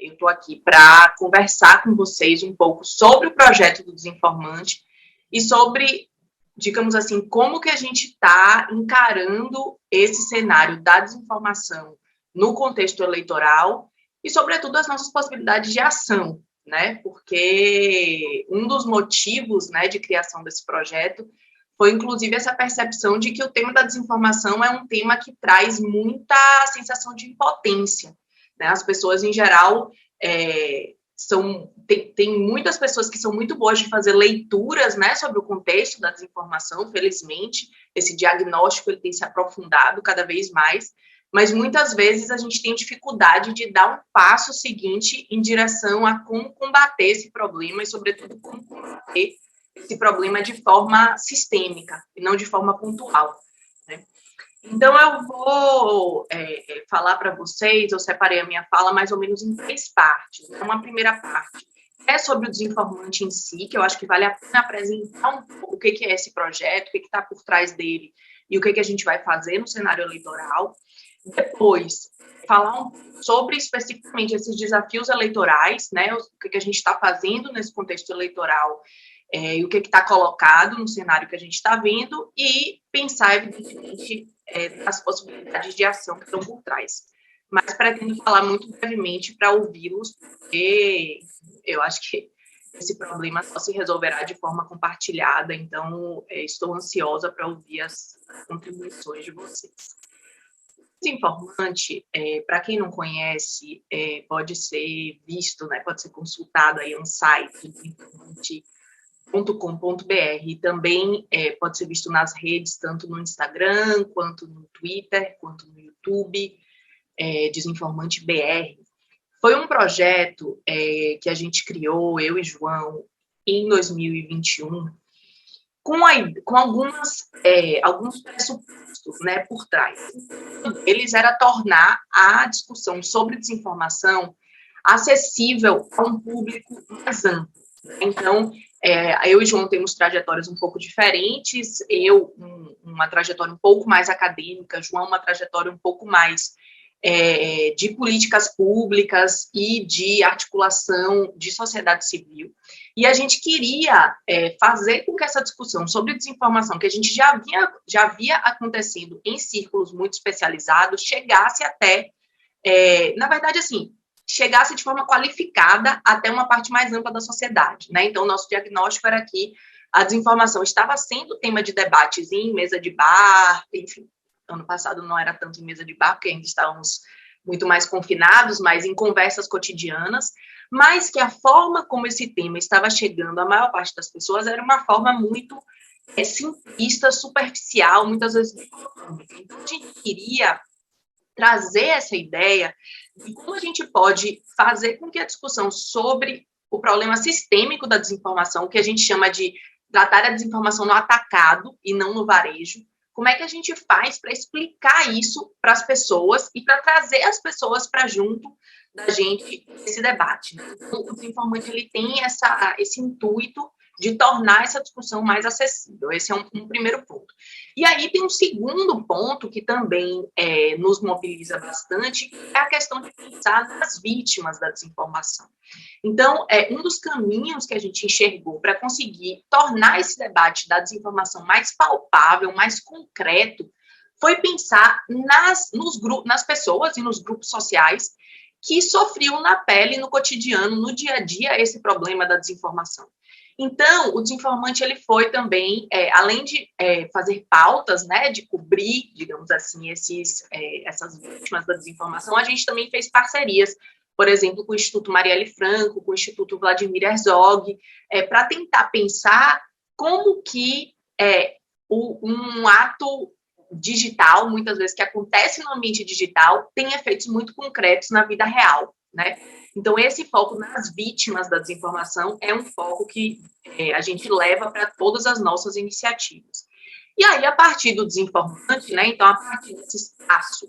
eu estou aqui para conversar com vocês um pouco sobre o projeto do Desinformante e sobre, digamos assim, como que a gente está encarando esse cenário da desinformação no contexto eleitoral e, sobretudo, as nossas possibilidades de ação, né? Porque um dos motivos, né, de criação desse projeto foi, inclusive, essa percepção de que o tema da desinformação é um tema que traz muita sensação de impotência, né? As pessoas, em geral, tem muitas pessoas que são muito boas de fazer leituras, né, sobre o contexto da desinformação, felizmente, esse diagnóstico ele tem se aprofundado cada vez mais, mas muitas vezes a gente tem dificuldade de dar um passo seguinte em direção a como combater esse problema e, sobretudo, como combater esse problema de forma sistêmica e não de forma pontual, né? Então, eu vou falar para vocês, eu separei a minha fala mais ou menos em 3 partes. Então, uma primeira parte é sobre o desinformante em si, que eu acho que vale a pena apresentar um pouco o que é esse projeto, o que está por trás dele e o que a gente vai fazer no cenário eleitoral. Depois, falar um pouco sobre especificamente esses desafios eleitorais, né, o que a gente está fazendo nesse contexto eleitoral e o que está colocado no cenário que a gente está vendo e pensar, evidentemente, as possibilidades de ação que estão por trás. Mas pretendo falar muito brevemente para ouvi-los, porque eu acho que esse problema só se resolverá de forma compartilhada, então estou ansiosa para ouvir as contribuições de vocês. Desinformante, para quem não conhece, pode ser visto, né, pode ser consultado aí um site, desinformante.com.br, também pode ser visto nas redes, tanto no Instagram, quanto no Twitter, quanto no YouTube, Desinformante BR. Foi um projeto que a gente criou, eu e João, em 2021, com alguns pressupostos, né, por trás. Eles era tornar a discussão sobre desinformação acessível a um público mais amplo. Então, eu e João temos trajetórias um pouco diferentes, eu uma trajetória um pouco mais acadêmica, João uma trajetória um pouco mais de políticas públicas e de articulação de sociedade civil. E a gente queria fazer com que essa discussão sobre desinformação, que a gente já via acontecendo em círculos muito especializados, chegasse até, na verdade, assim, chegasse de forma qualificada até uma parte mais ampla da sociedade, né? Então, o nosso diagnóstico era que a desinformação estava sendo tema de debates em mesa de bar, enfim, ano passado não era tanto em mesa de bar, porque ainda estávamos muito mais confinados, mas em conversas cotidianas, mas que a forma como esse tema estava chegando à maior parte das pessoas era uma forma muito simplista, superficial, muitas vezes dicotômica. Então, a gente queria trazer essa ideia de como a gente pode fazer com que a discussão sobre o problema sistêmico da desinformação, que a gente chama de tratar a desinformação no atacado e não no varejo, como é que a gente faz para explicar isso para as pessoas e para trazer as pessoas para junto da gente nesse debate, né? Então, o desinformante ele tem esse intuito de tornar essa discussão mais acessível. Esse é um primeiro ponto. E aí tem um segundo ponto que também nos mobiliza bastante, que é a questão de pensar nas vítimas da desinformação. Então, um dos caminhos que a gente enxergou para conseguir tornar esse debate da desinformação mais palpável, mais concreto, foi pensar nas pessoas e nos grupos sociais que sofriam na pele, no cotidiano, no dia a dia, esse problema da desinformação. Então, o Desinformante ele foi também, além de fazer pautas, né, de cobrir, digamos assim, essas vítimas da desinformação, a gente também fez parcerias, por exemplo, com o Instituto Marielle Franco, com o Instituto Vladimir Herzog, para tentar pensar como que um ato digital, muitas vezes que acontece no ambiente digital, tem efeitos muito concretos na vida real, né? Então, esse foco nas vítimas da desinformação é um foco que a gente leva para todas as nossas iniciativas. E aí, a partir do Desinformante, né, então, a partir desse espaço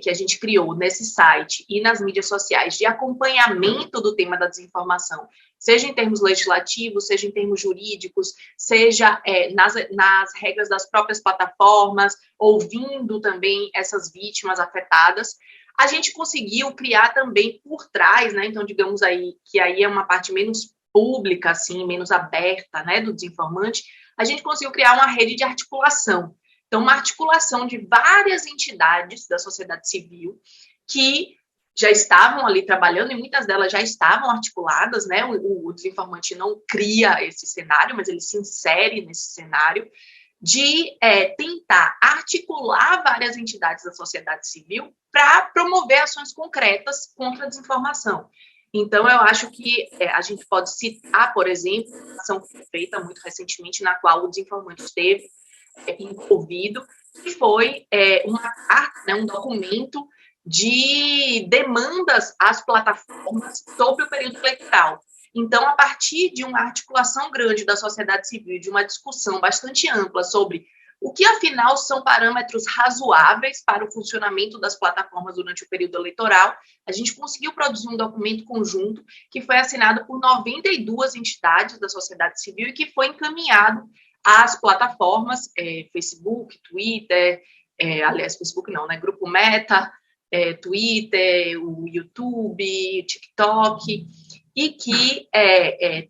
que a gente criou nesse site e nas mídias sociais de acompanhamento do tema da desinformação, seja em termos legislativos, seja em termos jurídicos, seja nas regras das próprias plataformas, ouvindo também essas vítimas afetadas, a gente conseguiu criar também por trás, né? Então, digamos aí, que aí é uma parte menos pública, assim, menos aberta, né, do desinformante, a gente conseguiu criar uma rede de articulação. Então, uma articulação de várias entidades da sociedade civil que já estavam ali trabalhando, e muitas delas já estavam articuladas, né? O desinformante não cria esse cenário, mas ele se insere nesse cenário, de tentar articular várias entidades da sociedade civil para promover ações concretas contra a desinformação. Então, eu acho que a gente pode citar, por exemplo, uma ação que foi feita muito recentemente, na qual o desinformante esteve envolvido, que foi uma carta, né, um documento de demandas às plataformas sobre o período eleitoral. Então, a partir de uma articulação grande da sociedade civil, de uma discussão bastante ampla sobre o que, afinal, são parâmetros razoáveis para o funcionamento das plataformas durante o período eleitoral, a gente conseguiu produzir um documento conjunto que foi assinado por 92 entidades da sociedade civil e que foi encaminhado às plataformas, Facebook, Twitter, aliás, Facebook não, né? Grupo Meta, Twitter, o YouTube, TikTok, e que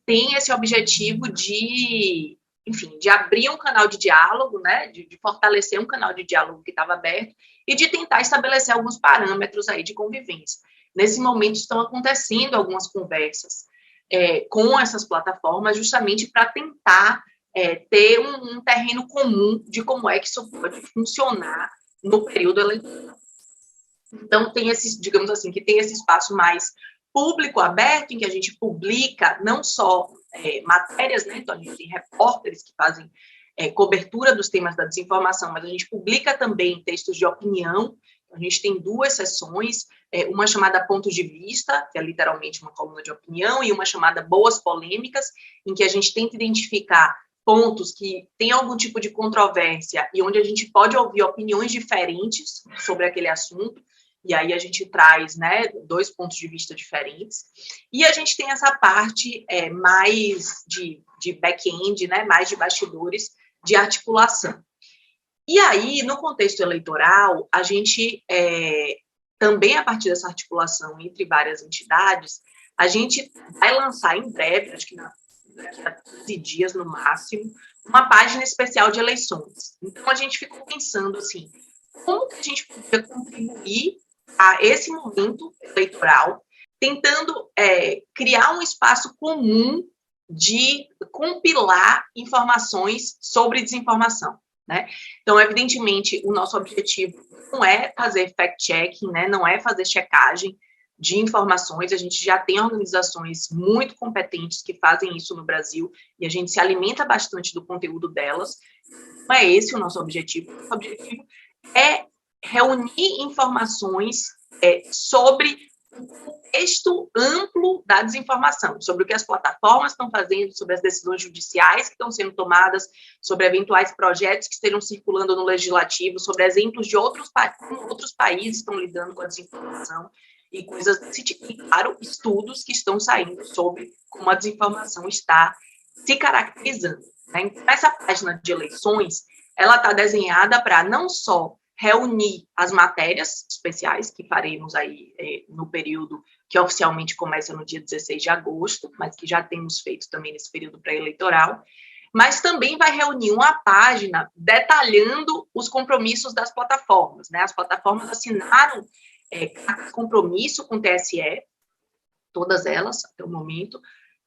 tem esse objetivo de, enfim, de abrir um canal de diálogo, né, de fortalecer um canal de diálogo que estava aberto e de tentar estabelecer alguns parâmetros aí de convivência. Nesse momento estão acontecendo algumas conversas com essas plataformas justamente para tentar ter um terreno comum de como é que isso pode funcionar no período eleitoral. Então, tem esse, digamos assim, que tem esse espaço mais público, aberto, em que a gente publica não só matérias, né? Então, a gente tem repórteres que fazem cobertura dos temas da desinformação, mas a gente publica também textos de opinião. A gente tem duas seções, uma chamada Pontos de Vista, que é literalmente uma coluna de opinião, e uma chamada Boas Polêmicas, em que a gente tenta identificar pontos que têm algum tipo de controvérsia e onde a gente pode ouvir opiniões diferentes sobre aquele assunto. E aí a gente traz, né, dois pontos de vista diferentes. E a gente tem essa parte mais de back-end, né, mais de bastidores, de articulação. E aí, no contexto eleitoral, a gente, também a partir dessa articulação entre várias entidades, a gente vai lançar em breve, acho que daqui a 15 dias no máximo, uma página especial de eleições. Então, a gente ficou pensando assim, como que a gente podia contribuir a esse momento eleitoral, tentando criar um espaço comum de compilar informações sobre desinformação, né? Então, evidentemente, o nosso objetivo não é fazer fact-checking, né? Não é fazer checagem de informações, a gente já tem organizações muito competentes que fazem isso no Brasil e a gente se alimenta bastante do conteúdo delas. Não é esse o nosso objetivo. O nosso objetivo é reunir informações sobre o contexto amplo da desinformação, sobre o que as plataformas estão fazendo, sobre as decisões judiciais que estão sendo tomadas, sobre eventuais projetos que estejam circulando no legislativo, sobre exemplos de outros países estão lidando com a desinformação e coisas desse tipo. E, claro, estudos que estão saindo sobre como a desinformação está se caracterizando, né? Então, essa página de eleições, ela está desenhada para não só reunir as matérias especiais que faremos aí no período que oficialmente começa no dia 16 de agosto, mas que já temos feito também nesse período pré-eleitoral, mas também vai reunir uma página detalhando os compromissos das plataformas, né? As plataformas assinaram compromisso com o TSE, todas elas, até o momento,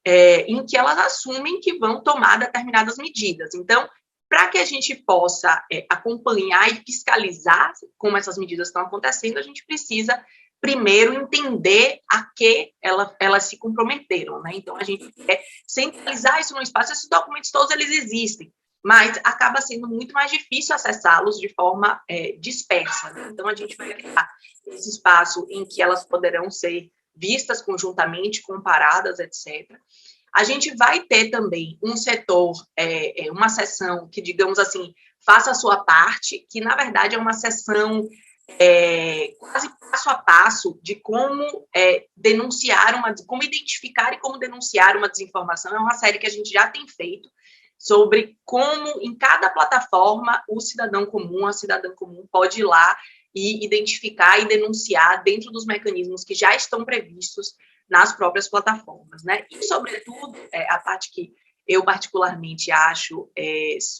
em que elas assumem que vão tomar determinadas medidas. Então, para que a gente possa acompanhar e fiscalizar como essas medidas estão acontecendo, a gente precisa, primeiro, entender a que elas se comprometeram, né? Então, a gente quer centralizar isso no espaço. Esses documentos todos, eles existem, mas acaba sendo muito mais difícil acessá-los de forma dispersa, né? Então, a gente vai criar esse espaço em que elas poderão ser vistas conjuntamente, comparadas, etc. A gente vai ter também um setor, uma seção que, digamos assim, faça a sua parte, que, na verdade, é uma seção quase passo a passo de como como identificar e como denunciar uma desinformação. É uma série que a gente já tem feito sobre como, em cada plataforma, o cidadão comum, a cidadã comum pode ir lá e identificar e denunciar dentro dos mecanismos que já estão previstos nas próprias plataformas, né? E, sobretudo, a parte que eu particularmente acho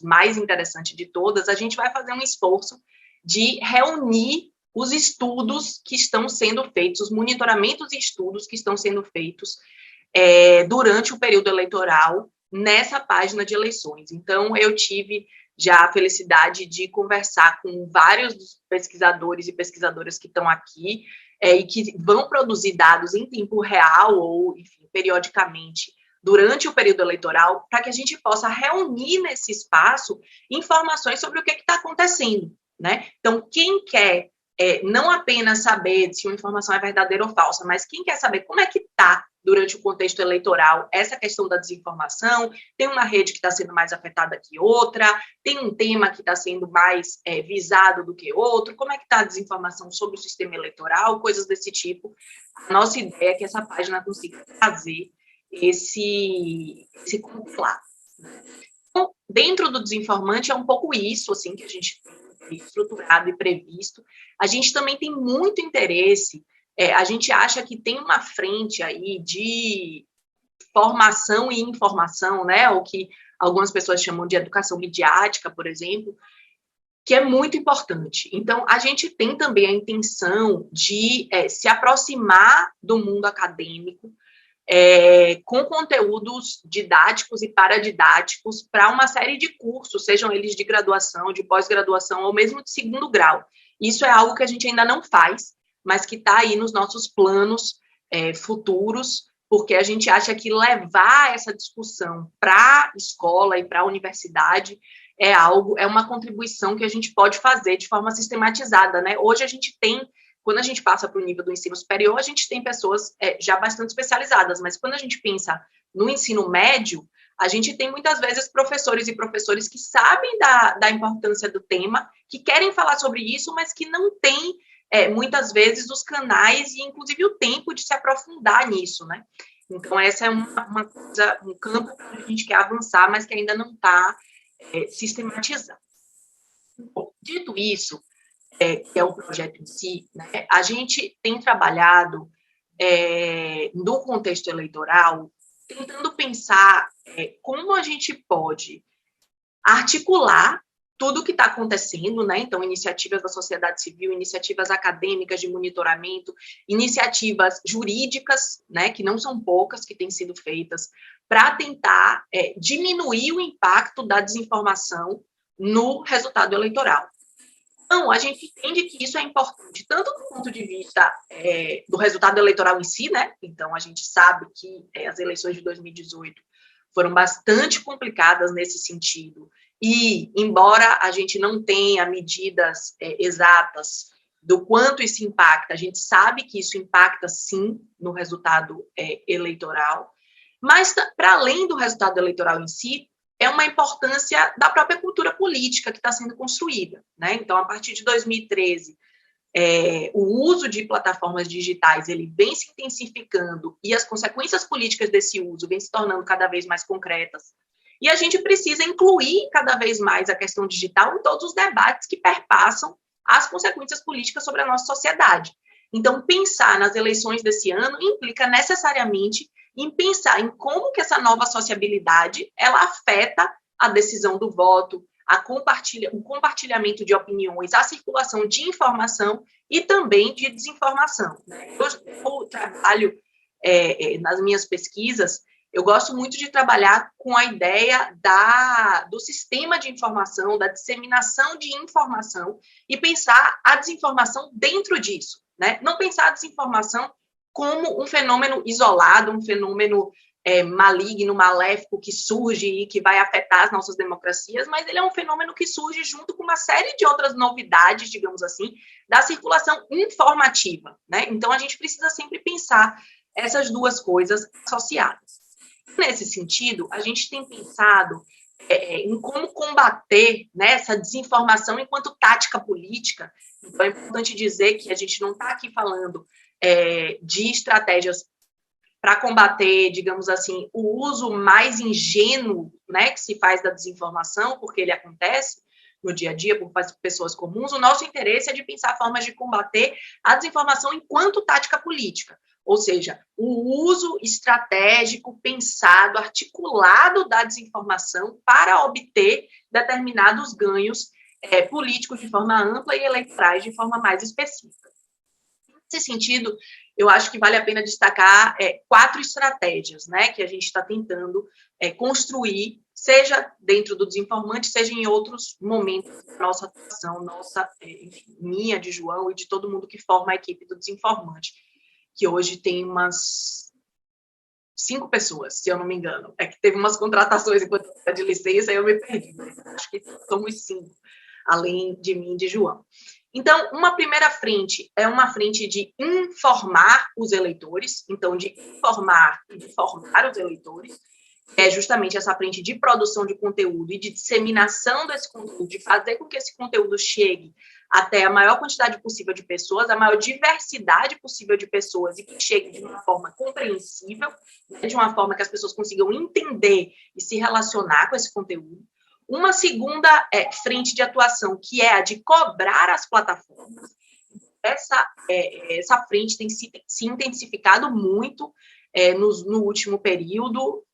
mais interessante de todas, a gente vai fazer um esforço de reunir os estudos que estão sendo feitos, os monitoramentos e estudos que estão sendo feitos durante o período eleitoral nessa página de eleições. Então, eu tive já a felicidade de conversar com vários dos pesquisadores e pesquisadoras que estão aqui e que vão produzir dados em tempo real ou, enfim, periodicamente durante o período eleitoral, para que a gente possa reunir nesse espaço informações sobre o que está acontecendo, né? Então, quem quer não apenas saber se uma informação é verdadeira ou falsa, mas quem quer saber como é que está durante o contexto eleitoral essa questão da desinformação, tem uma rede que está sendo mais afetada que outra, tem um tema que está sendo mais visado do que outro, como é que está a desinformação sobre o sistema eleitoral, coisas desse tipo. A nossa ideia é que essa página consiga trazer esse compilado. Então, dentro do desinformante é um pouco isso, assim, que a gente tem estruturado e previsto. A gente também tem muito interesse, a gente acha que tem uma frente aí de formação e informação, né, o que algumas pessoas chamam de educação midiática, por exemplo, que é muito importante. Então, a gente tem também a intenção de se aproximar do mundo acadêmico, com conteúdos didáticos e paradidáticos para uma série de cursos, sejam eles de graduação, de pós-graduação ou mesmo de segundo grau. Isso é algo que a gente ainda não faz, mas que está aí nos nossos planos futuros, porque a gente acha que levar essa discussão para a escola e para a universidade é uma contribuição que a gente pode fazer de forma sistematizada, né? Hoje a gente tem, quando a gente passa para o nível do ensino superior, a gente tem pessoas já bastante especializadas, mas quando a gente pensa no ensino médio, a gente tem muitas vezes professores e professores que sabem da importância do tema, que querem falar sobre isso, mas que não têm, muitas vezes, os canais e, inclusive, o tempo de se aprofundar nisso, né? Então, essa é uma coisa, um campo que a gente quer avançar, mas que ainda não está sistematizado. Bom, dito isso, que é o projeto em si, né, a gente tem trabalhado no contexto eleitoral, tentando pensar como a gente pode articular tudo o que está acontecendo, né? Então, iniciativas da sociedade civil, iniciativas acadêmicas de monitoramento, iniciativas jurídicas, né, que não são poucas, que têm sido feitas, para tentar diminuir o impacto da desinformação no resultado eleitoral. Então, a gente entende que isso é importante, tanto do ponto de vista do resultado eleitoral em si, né? Então, a gente sabe que as eleições de 2018 foram bastante complicadas nesse sentido, e, embora a gente não tenha medidas exatas do quanto isso impacta, a gente sabe que isso impacta, sim, no resultado eleitoral, mas, para além do resultado eleitoral em si, é uma importância da própria cultura política que está sendo construída, né? Então, a partir de 2013, o uso de plataformas digitais ele vem se intensificando e as consequências políticas desse uso vêm se tornando cada vez mais concretas. E a gente precisa incluir cada vez mais a questão digital em todos os debates que perpassam as consequências políticas sobre a nossa sociedade. Então, pensar nas eleições desse ano implica necessariamente em pensar em como que essa nova sociabilidade ela afeta a decisão do voto, o compartilhamento de opiniões, a circulação de informação e também de desinformação, né? Eu trabalho nas minhas pesquisas, eu gosto muito de trabalhar com a ideia do sistema de informação, da disseminação de informação e pensar a desinformação dentro disso, né? Não pensar a desinformação como um fenômeno isolado, um fenômeno maligno, maléfico, que surge e que vai afetar as nossas democracias, mas ele é um fenômeno que surge junto com uma série de outras novidades, digamos assim, da circulação informativa, né? Então, a gente precisa sempre pensar essas duas coisas associadas. Nesse sentido, a gente tem pensado em como combater, né, essa desinformação enquanto tática política. Então, é importante dizer que a gente não está aqui falando de estratégias para combater, digamos assim, o uso mais ingênuo, né, que se faz da desinformação, porque ele acontece, no dia a dia por pessoas comuns, o nosso interesse é de pensar formas de combater a desinformação enquanto tática política, ou seja, o uso estratégico, pensado, articulado da desinformação para obter determinados ganhos políticos de forma ampla e eleitorais de forma mais específica. Nesse sentido, eu acho que vale a pena destacar 4 estratégias, né, que a gente está tentando construir, seja dentro do Desinformante, seja em outros momentos da nossa atuação, enfim, minha, de João e de todo mundo que forma a equipe do Desinformante, que hoje tem umas 5 pessoas, se eu não me engano. É que teve umas contratações enquanto de licença, aí eu me perdi, mas acho que somos 5, além de mim e de João. Então, uma primeira frente é uma frente de informar os eleitores, então, de informar e de formar os eleitores, é justamente essa frente de produção de conteúdo e de disseminação desse conteúdo, de fazer com que esse conteúdo chegue até a maior quantidade possível de pessoas, a maior diversidade possível de pessoas e que chegue de uma forma compreensível, né, de uma forma que as pessoas consigam entender e se relacionar com esse conteúdo. Uma segunda frente de atuação, que é a de cobrar as plataformas. Essa frente tem se intensificado muito no último período,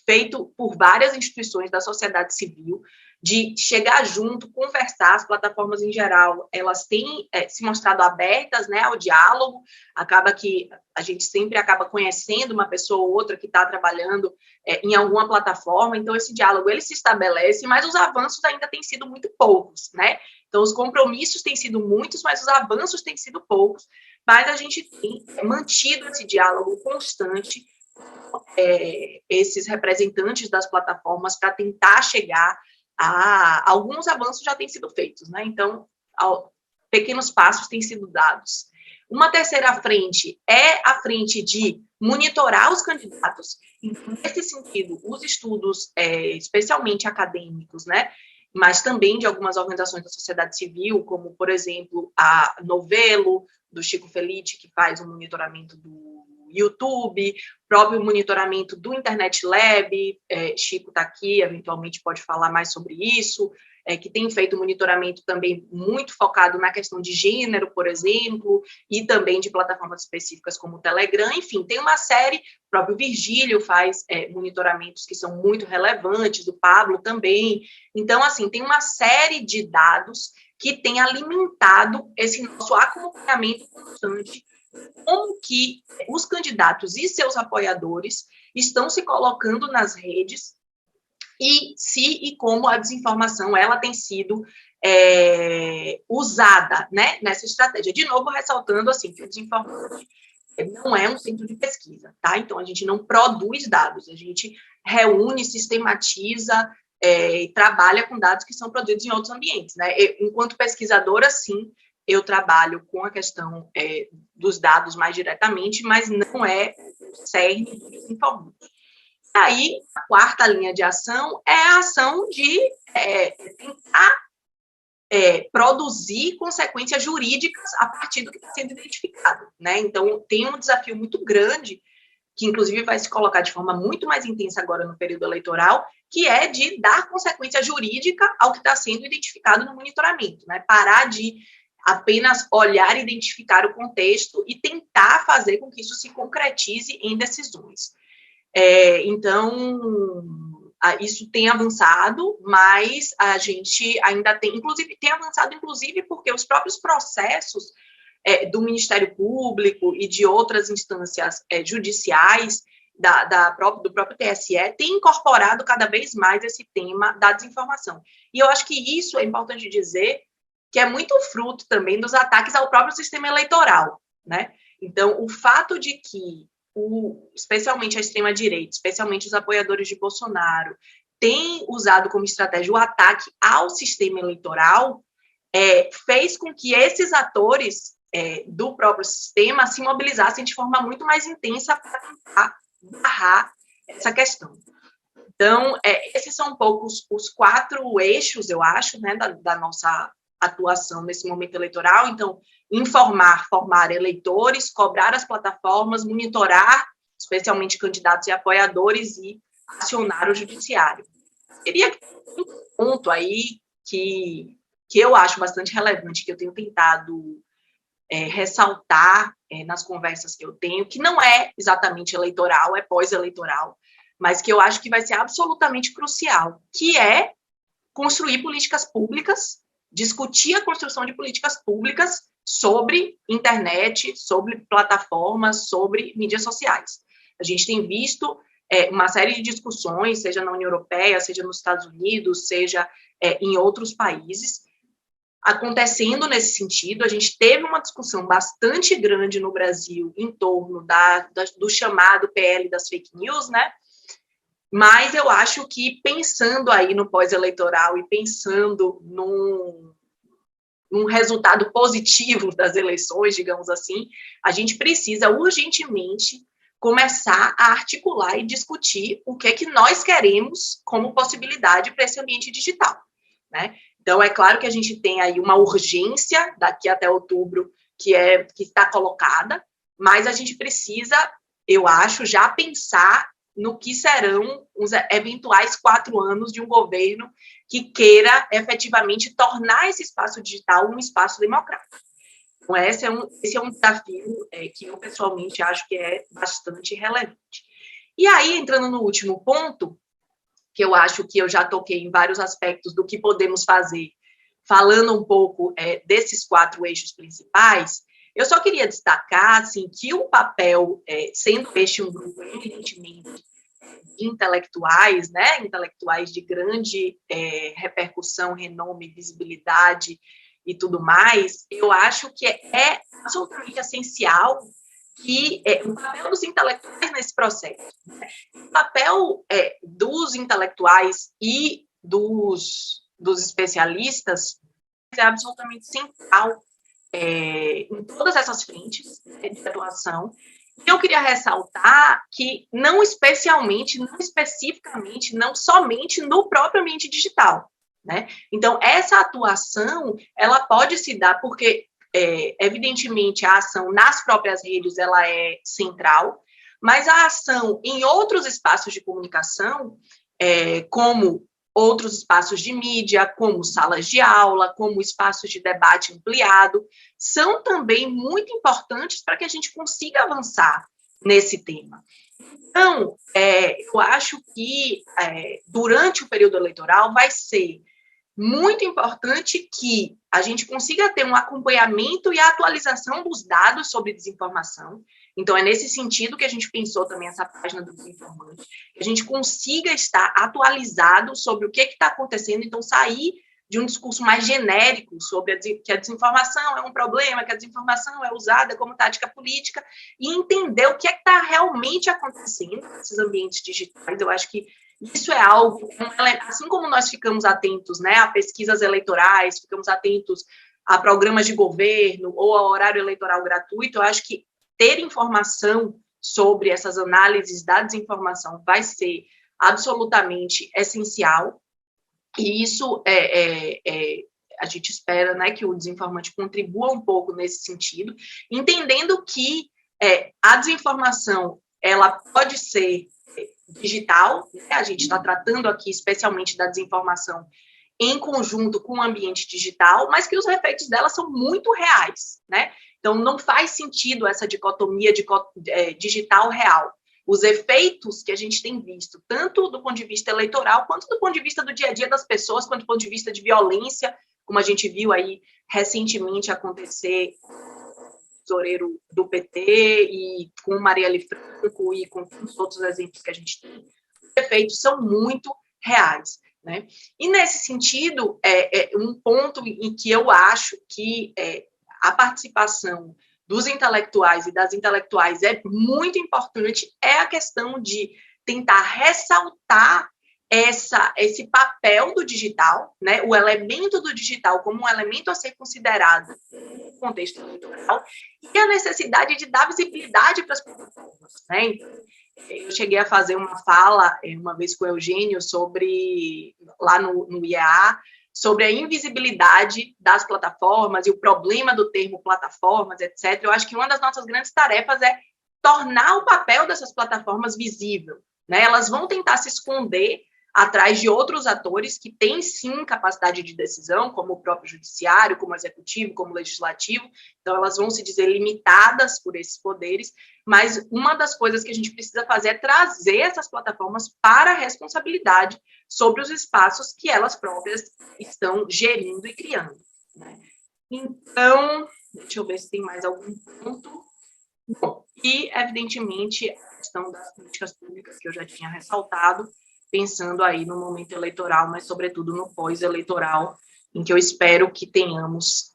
feito por várias instituições da sociedade civil, de chegar junto, conversar. As plataformas, em geral, elas têm se mostrado abertas, né, ao diálogo. Acaba que a gente sempre acaba conhecendo uma pessoa ou outra que está trabalhando em alguma plataforma, então esse diálogo ele se estabelece, mas os avanços ainda têm sido muito poucos, né? Então, os compromissos têm sido muitos, mas os avanços têm sido poucos, mas a gente tem mantido esse diálogo constante esses representantes das plataformas para tentar chegar a alguns avanços já têm sido feitos, né? Então, pequenos passos têm sido dados. Uma terceira frente é a frente de monitorar os candidatos. Então, nesse sentido, os estudos, especialmente acadêmicos, né? Mas também de algumas organizações da sociedade civil, como, por exemplo, a Novelo, do Chico Felitti, que faz um monitoramento do YouTube, próprio monitoramento do Internet Lab, Chico está aqui, eventualmente pode falar mais sobre isso, que tem feito monitoramento também muito focado na questão de gênero, por exemplo, e também de plataformas específicas como o Telegram. Enfim, tem uma série, o próprio Virgílio faz monitoramentos que são muito relevantes, o Pablo também. Então, assim, tem uma série de dados que tem alimentado esse nosso acompanhamento constante, como que os candidatos e seus apoiadores estão se colocando nas redes e como a desinformação ela tem sido usada, né, nessa estratégia. De novo, ressaltando assim, que o Desinformante não é um centro de pesquisa, tá? Então, a gente não produz dados, a gente reúne, sistematiza e trabalha com dados que são produzidos em outros ambientes, né? Enquanto pesquisadora, sim, eu trabalho com a questão dos dados mais diretamente, mas não é o cerne do Desinformante. Aí, a quarta linha de ação é a ação de tentar produzir consequências jurídicas a partir do que está sendo identificado, né? Então, tem um desafio muito grande, que inclusive vai se colocar de forma muito mais intensa agora no período eleitoral, que é de dar consequência jurídica ao que está sendo identificado no monitoramento, né? Parar de apenas olhar e identificar o contexto e tentar fazer com que isso se concretize em decisões. Então, isso tem avançado, mas a gente ainda tem avançado, inclusive, porque os próprios processos do Ministério Público e de outras instâncias judiciais, do próprio TSE, têm incorporado cada vez mais esse tema da desinformação. E eu acho que isso é importante dizer, que é muito fruto também dos ataques ao próprio sistema eleitoral, né? Então, o fato de que especialmente a extrema-direita, especialmente os apoiadores de Bolsonaro, têm usado como estratégia o ataque ao sistema eleitoral, fez com que esses atores do próprio sistema se mobilizassem de forma muito mais intensa para tentar barrar essa questão. Então, esses são um pouco os 4 eixos, eu acho, né, da nossa atuação nesse momento eleitoral. Então, informar, formar eleitores, cobrar as plataformas, monitorar, especialmente candidatos e apoiadores, e acionar o judiciário. Queria um ponto aí que eu acho bastante relevante, que eu tenho tentado ressaltar nas conversas que eu tenho, que não é exatamente eleitoral, é pós-eleitoral, mas que eu acho que vai ser absolutamente crucial, que é construir políticas públicas, discutir a construção de políticas públicas sobre internet, sobre plataformas, sobre mídias sociais. A gente tem visto uma série de discussões, seja na União Europeia, seja nos Estados Unidos, seja em outros países, acontecendo nesse sentido. A gente teve uma discussão bastante grande no Brasil em torno do chamado PL das fake news, né? Mas eu acho que, pensando aí no pós-eleitoral e pensando num resultado positivo das eleições, digamos assim, a gente precisa urgentemente começar a articular e discutir o que é que nós queremos como possibilidade para esse ambiente digital, né? Então, é claro que a gente tem aí uma urgência daqui até outubro que está colocada, mas a gente precisa, eu acho, já pensar no que serão os eventuais 4 anos de um governo que queira efetivamente tornar esse espaço digital um espaço democrático. Então, esse é um desafio que eu, pessoalmente, acho que é bastante relevante. E aí, entrando no último ponto, que eu acho que eu já toquei em vários aspectos do que podemos fazer, falando um pouco desses 4 eixos principais, eu só queria destacar assim, que o papel, sendo este um grupo, evidentemente, de intelectuais, né, intelectuais de grande repercussão, renome, visibilidade e tudo mais, eu acho que é absolutamente essencial que o papel dos intelectuais nesse processo, né? O papel dos intelectuais e dos especialistas é absolutamente central em todas essas frentes de atuação. E eu queria ressaltar que não especificamente, não somente no próprio ambiente digital, né? Então, essa atuação, ela pode se dar porque evidentemente, a ação nas próprias redes ela é central, mas a ação em outros espaços de comunicação, como outros espaços de mídia, como salas de aula, como espaços de debate ampliado, são também muito importantes para que a gente consiga avançar nesse tema. Então, eu acho que durante o período eleitoral vai ser muito importante que a gente consiga ter um acompanhamento e atualização dos dados sobre desinformação. Então, é nesse sentido que a gente pensou também essa página do Desinformante, que a gente consiga estar atualizado sobre o que está acontecendo, então sair de um discurso mais genérico sobre que a desinformação é um problema, que a desinformação é usada como tática política, e entender o que está realmente acontecendo nesses ambientes digitais. Eu acho que isso é algo, assim como nós ficamos atentos, né, a pesquisas eleitorais, ficamos atentos a programas de governo ou a horário eleitoral gratuito, eu acho que ter informação sobre essas análises da desinformação vai ser absolutamente essencial, e isso a gente espera, né, que o Desinformante contribua um pouco nesse sentido, entendendo que a desinformação ela pode ser digital, né? A gente está tratando aqui especialmente da desinformação em conjunto com o ambiente digital, mas que os efeitos dela são muito reais, né? Então, não faz sentido essa dicotomia de digital-real. Os efeitos que a gente tem visto, tanto do ponto de vista eleitoral, quanto do ponto de vista do dia a dia das pessoas, quanto do ponto de vista de violência, como a gente viu aí recentemente acontecer tesoureiro do PT e com Marielle Franco e com os outros exemplos que a gente tem, os efeitos são muito reais, né? E nesse sentido, um ponto em que eu acho que a participação dos intelectuais e das intelectuais é muito importante é a questão de tentar ressaltar esse papel do digital, né, o elemento do digital como um elemento a ser considerado no contexto eleitoral, e a necessidade de dar visibilidade para as plataformas, né? Eu cheguei a fazer uma fala uma vez com o Eugênio lá no IEA, sobre a invisibilidade das plataformas e o problema do termo plataformas, etc. Eu acho que uma das nossas grandes tarefas é tornar o papel dessas plataformas visível, né? Elas vão tentar se esconder atrás de outros atores que têm, sim, capacidade de decisão, como o próprio judiciário, como o executivo, como o legislativo. Então, elas vão se dizer limitadas por esses poderes, mas uma das coisas que a gente precisa fazer é trazer essas plataformas para a responsabilidade sobre os espaços que elas próprias estão gerindo e criando, né? Então, deixa eu ver se tem mais algum ponto. Bom, e, evidentemente, a questão das políticas públicas que eu já tinha ressaltado, pensando aí no momento eleitoral, mas, sobretudo, no pós-eleitoral, em que eu espero que tenhamos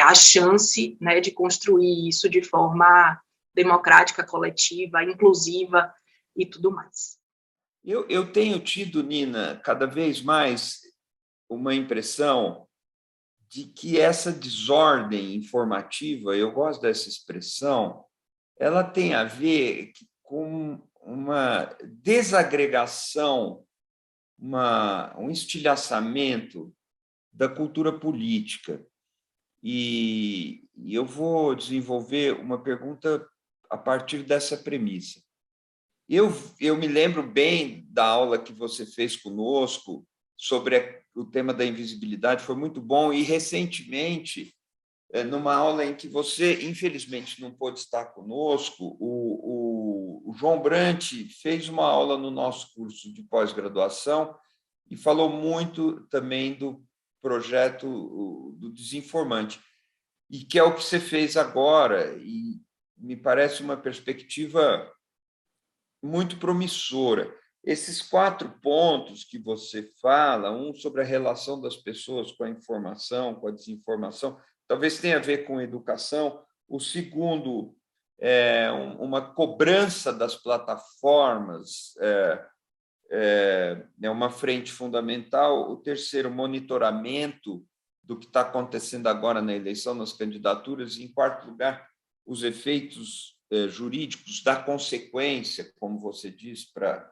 a chance, né, de construir isso de forma democrática, coletiva, inclusiva e tudo mais. Eu tenho tido, Nina, cada vez mais uma impressão de que essa desordem informativa, eu gosto dessa expressão, ela tem a ver com uma desagregação, um estilhaçamento da cultura política. E eu vou desenvolver uma pergunta a partir dessa premissa. Eu me lembro bem da aula que você fez conosco sobre o tema da invisibilidade, foi muito bom, e recentemente, numa aula em que você, infelizmente, não pôde estar conosco, o João Brant fez uma aula no nosso curso de pós-graduação e falou muito também do projeto do Desinformante, e que é o que você fez agora, e me parece uma perspectiva muito promissora. Esses 4 pontos que você fala, um sobre a relação das pessoas com a informação, com a desinformação, talvez tenha a ver com educação. O segundo é uma cobrança das plataformas, é uma frente fundamental. O terceiro, monitoramento do que está acontecendo agora na eleição, nas candidaturas. E, em quarto lugar, os efeitos jurídicos da consequência, como você diz, para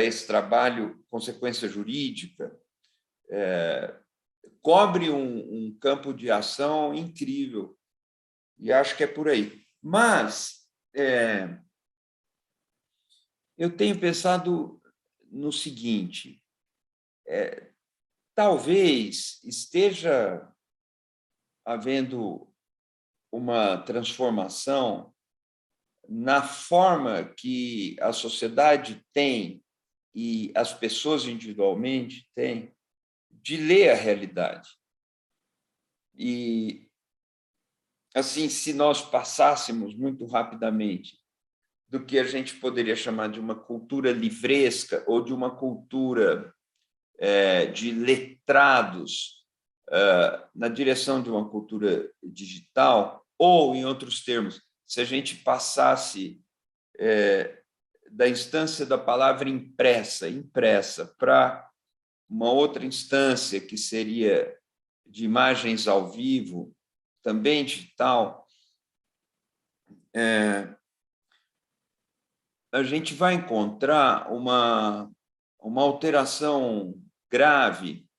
esse trabalho, consequência jurídica, cobre um campo de ação incrível, e acho que é por aí. Mas eu tenho pensado no seguinte, talvez esteja havendo uma transformação na forma que a sociedade tem e as pessoas individualmente têm de ler a realidade. E, assim, se nós passássemos muito rapidamente do que a gente poderia chamar de uma cultura livresca ou de uma cultura de letrados na direção de uma cultura digital, ou, em outros termos, se a gente passasse da instância da palavra impressa para uma outra instância que seria de imagens ao vivo, também digital, a gente vai encontrar uma alteração grave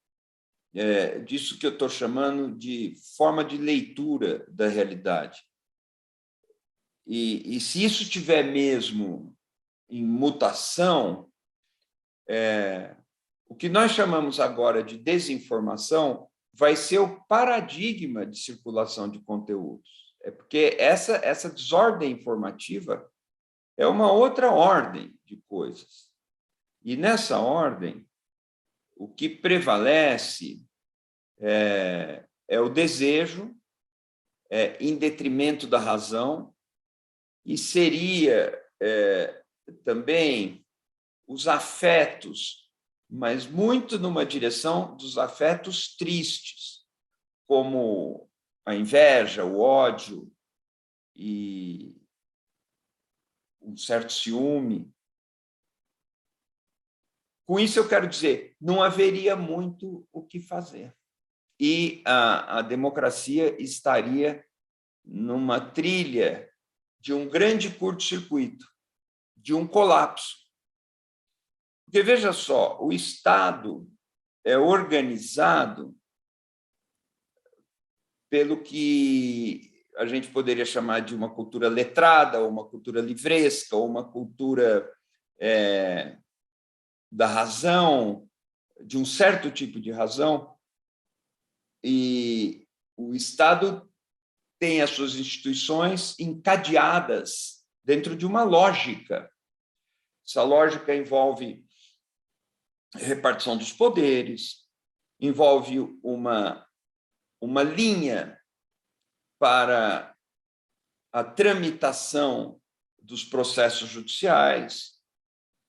disso que eu estou chamando de forma de leitura da realidade. E se isso estiver mesmo em mutação, o que nós chamamos agora de desinformação vai ser o paradigma de circulação de conteúdos. Porque essa desordem informativa é uma outra ordem de coisas. E, nessa ordem, o que prevalece é o desejo, em detrimento da razão, e seria também os afetos, mas muito numa direção dos afetos tristes, como a inveja, o ódio e um certo ciúme. Com isso, eu quero dizer, não haveria muito o que fazer. E a democracia estaria numa trilha de um grande curto-circuito, de um colapso. Porque, veja só, o Estado é organizado pelo que a gente poderia chamar de uma cultura letrada, ou uma cultura livresca, ou uma cultura da razão, de um certo tipo de razão, e o Estado tem as suas instituições encadeadas dentro de uma lógica. Essa lógica envolve repartição dos poderes, envolve uma linha para a tramitação dos processos judiciais,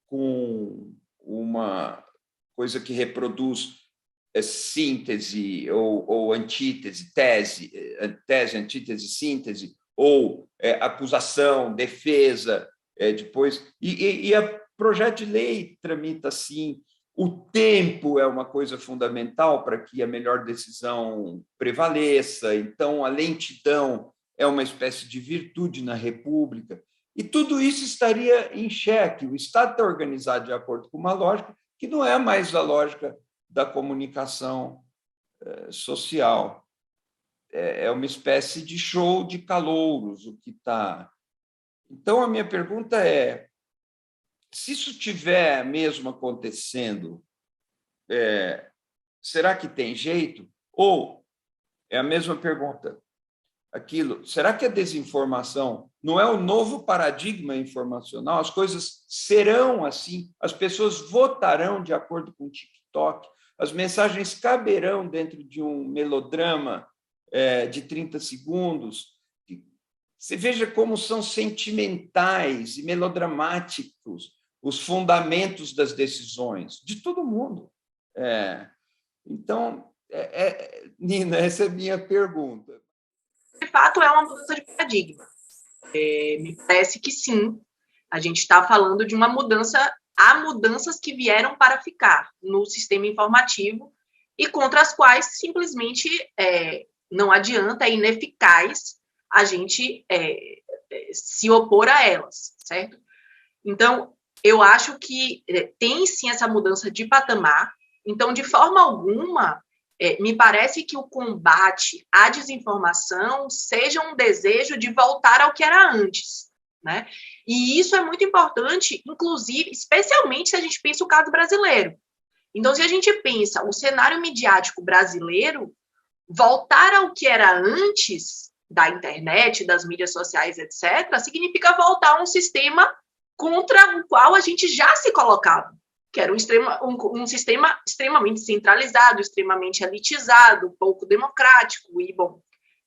com uma coisa que reproduz síntese ou antítese, tese, antítese, síntese, ou acusação, defesa, depois. E a projeto de lei tramita assim. O tempo é uma coisa fundamental para que a melhor decisão prevaleça. Então, a lentidão é uma espécie de virtude na República. E tudo isso estaria em xeque. O Estado está organizado de acordo com uma lógica que não é mais a lógica da comunicação social. É uma espécie de show de calouros o que está. Então, a minha pergunta é: se isso estiver mesmo acontecendo, será que tem jeito? Ou é a mesma pergunta, será que a desinformação não é o novo paradigma informacional? As coisas serão assim, as pessoas votarão de acordo com o TikTok, as mensagens caberão dentro de um melodrama de 30 segundos. Você veja como são sentimentais e melodramáticos os fundamentos das decisões de todo mundo. Então, Nina, essa é a minha pergunta. De fato, é uma mudança de paradigma. Me parece que sim. A gente está falando de uma mudança. Há mudanças que vieram para ficar no sistema informativo e contra as quais simplesmente não adianta, é ineficaz a gente se opor a elas, certo? Então, eu acho que tem sim essa mudança de patamar. Então, de forma alguma, me parece que o combate à desinformação seja um desejo de voltar ao que era antes, né? E isso é muito importante, inclusive, especialmente se a gente pensa o caso brasileiro. Então, se a gente pensa o cenário midiático brasileiro, voltar ao que era antes da internet, das mídias sociais, etc., significa voltar a um sistema contra o qual a gente já se colocava, que era um sistema extremamente centralizado, extremamente elitizado, pouco democrático, e, bom,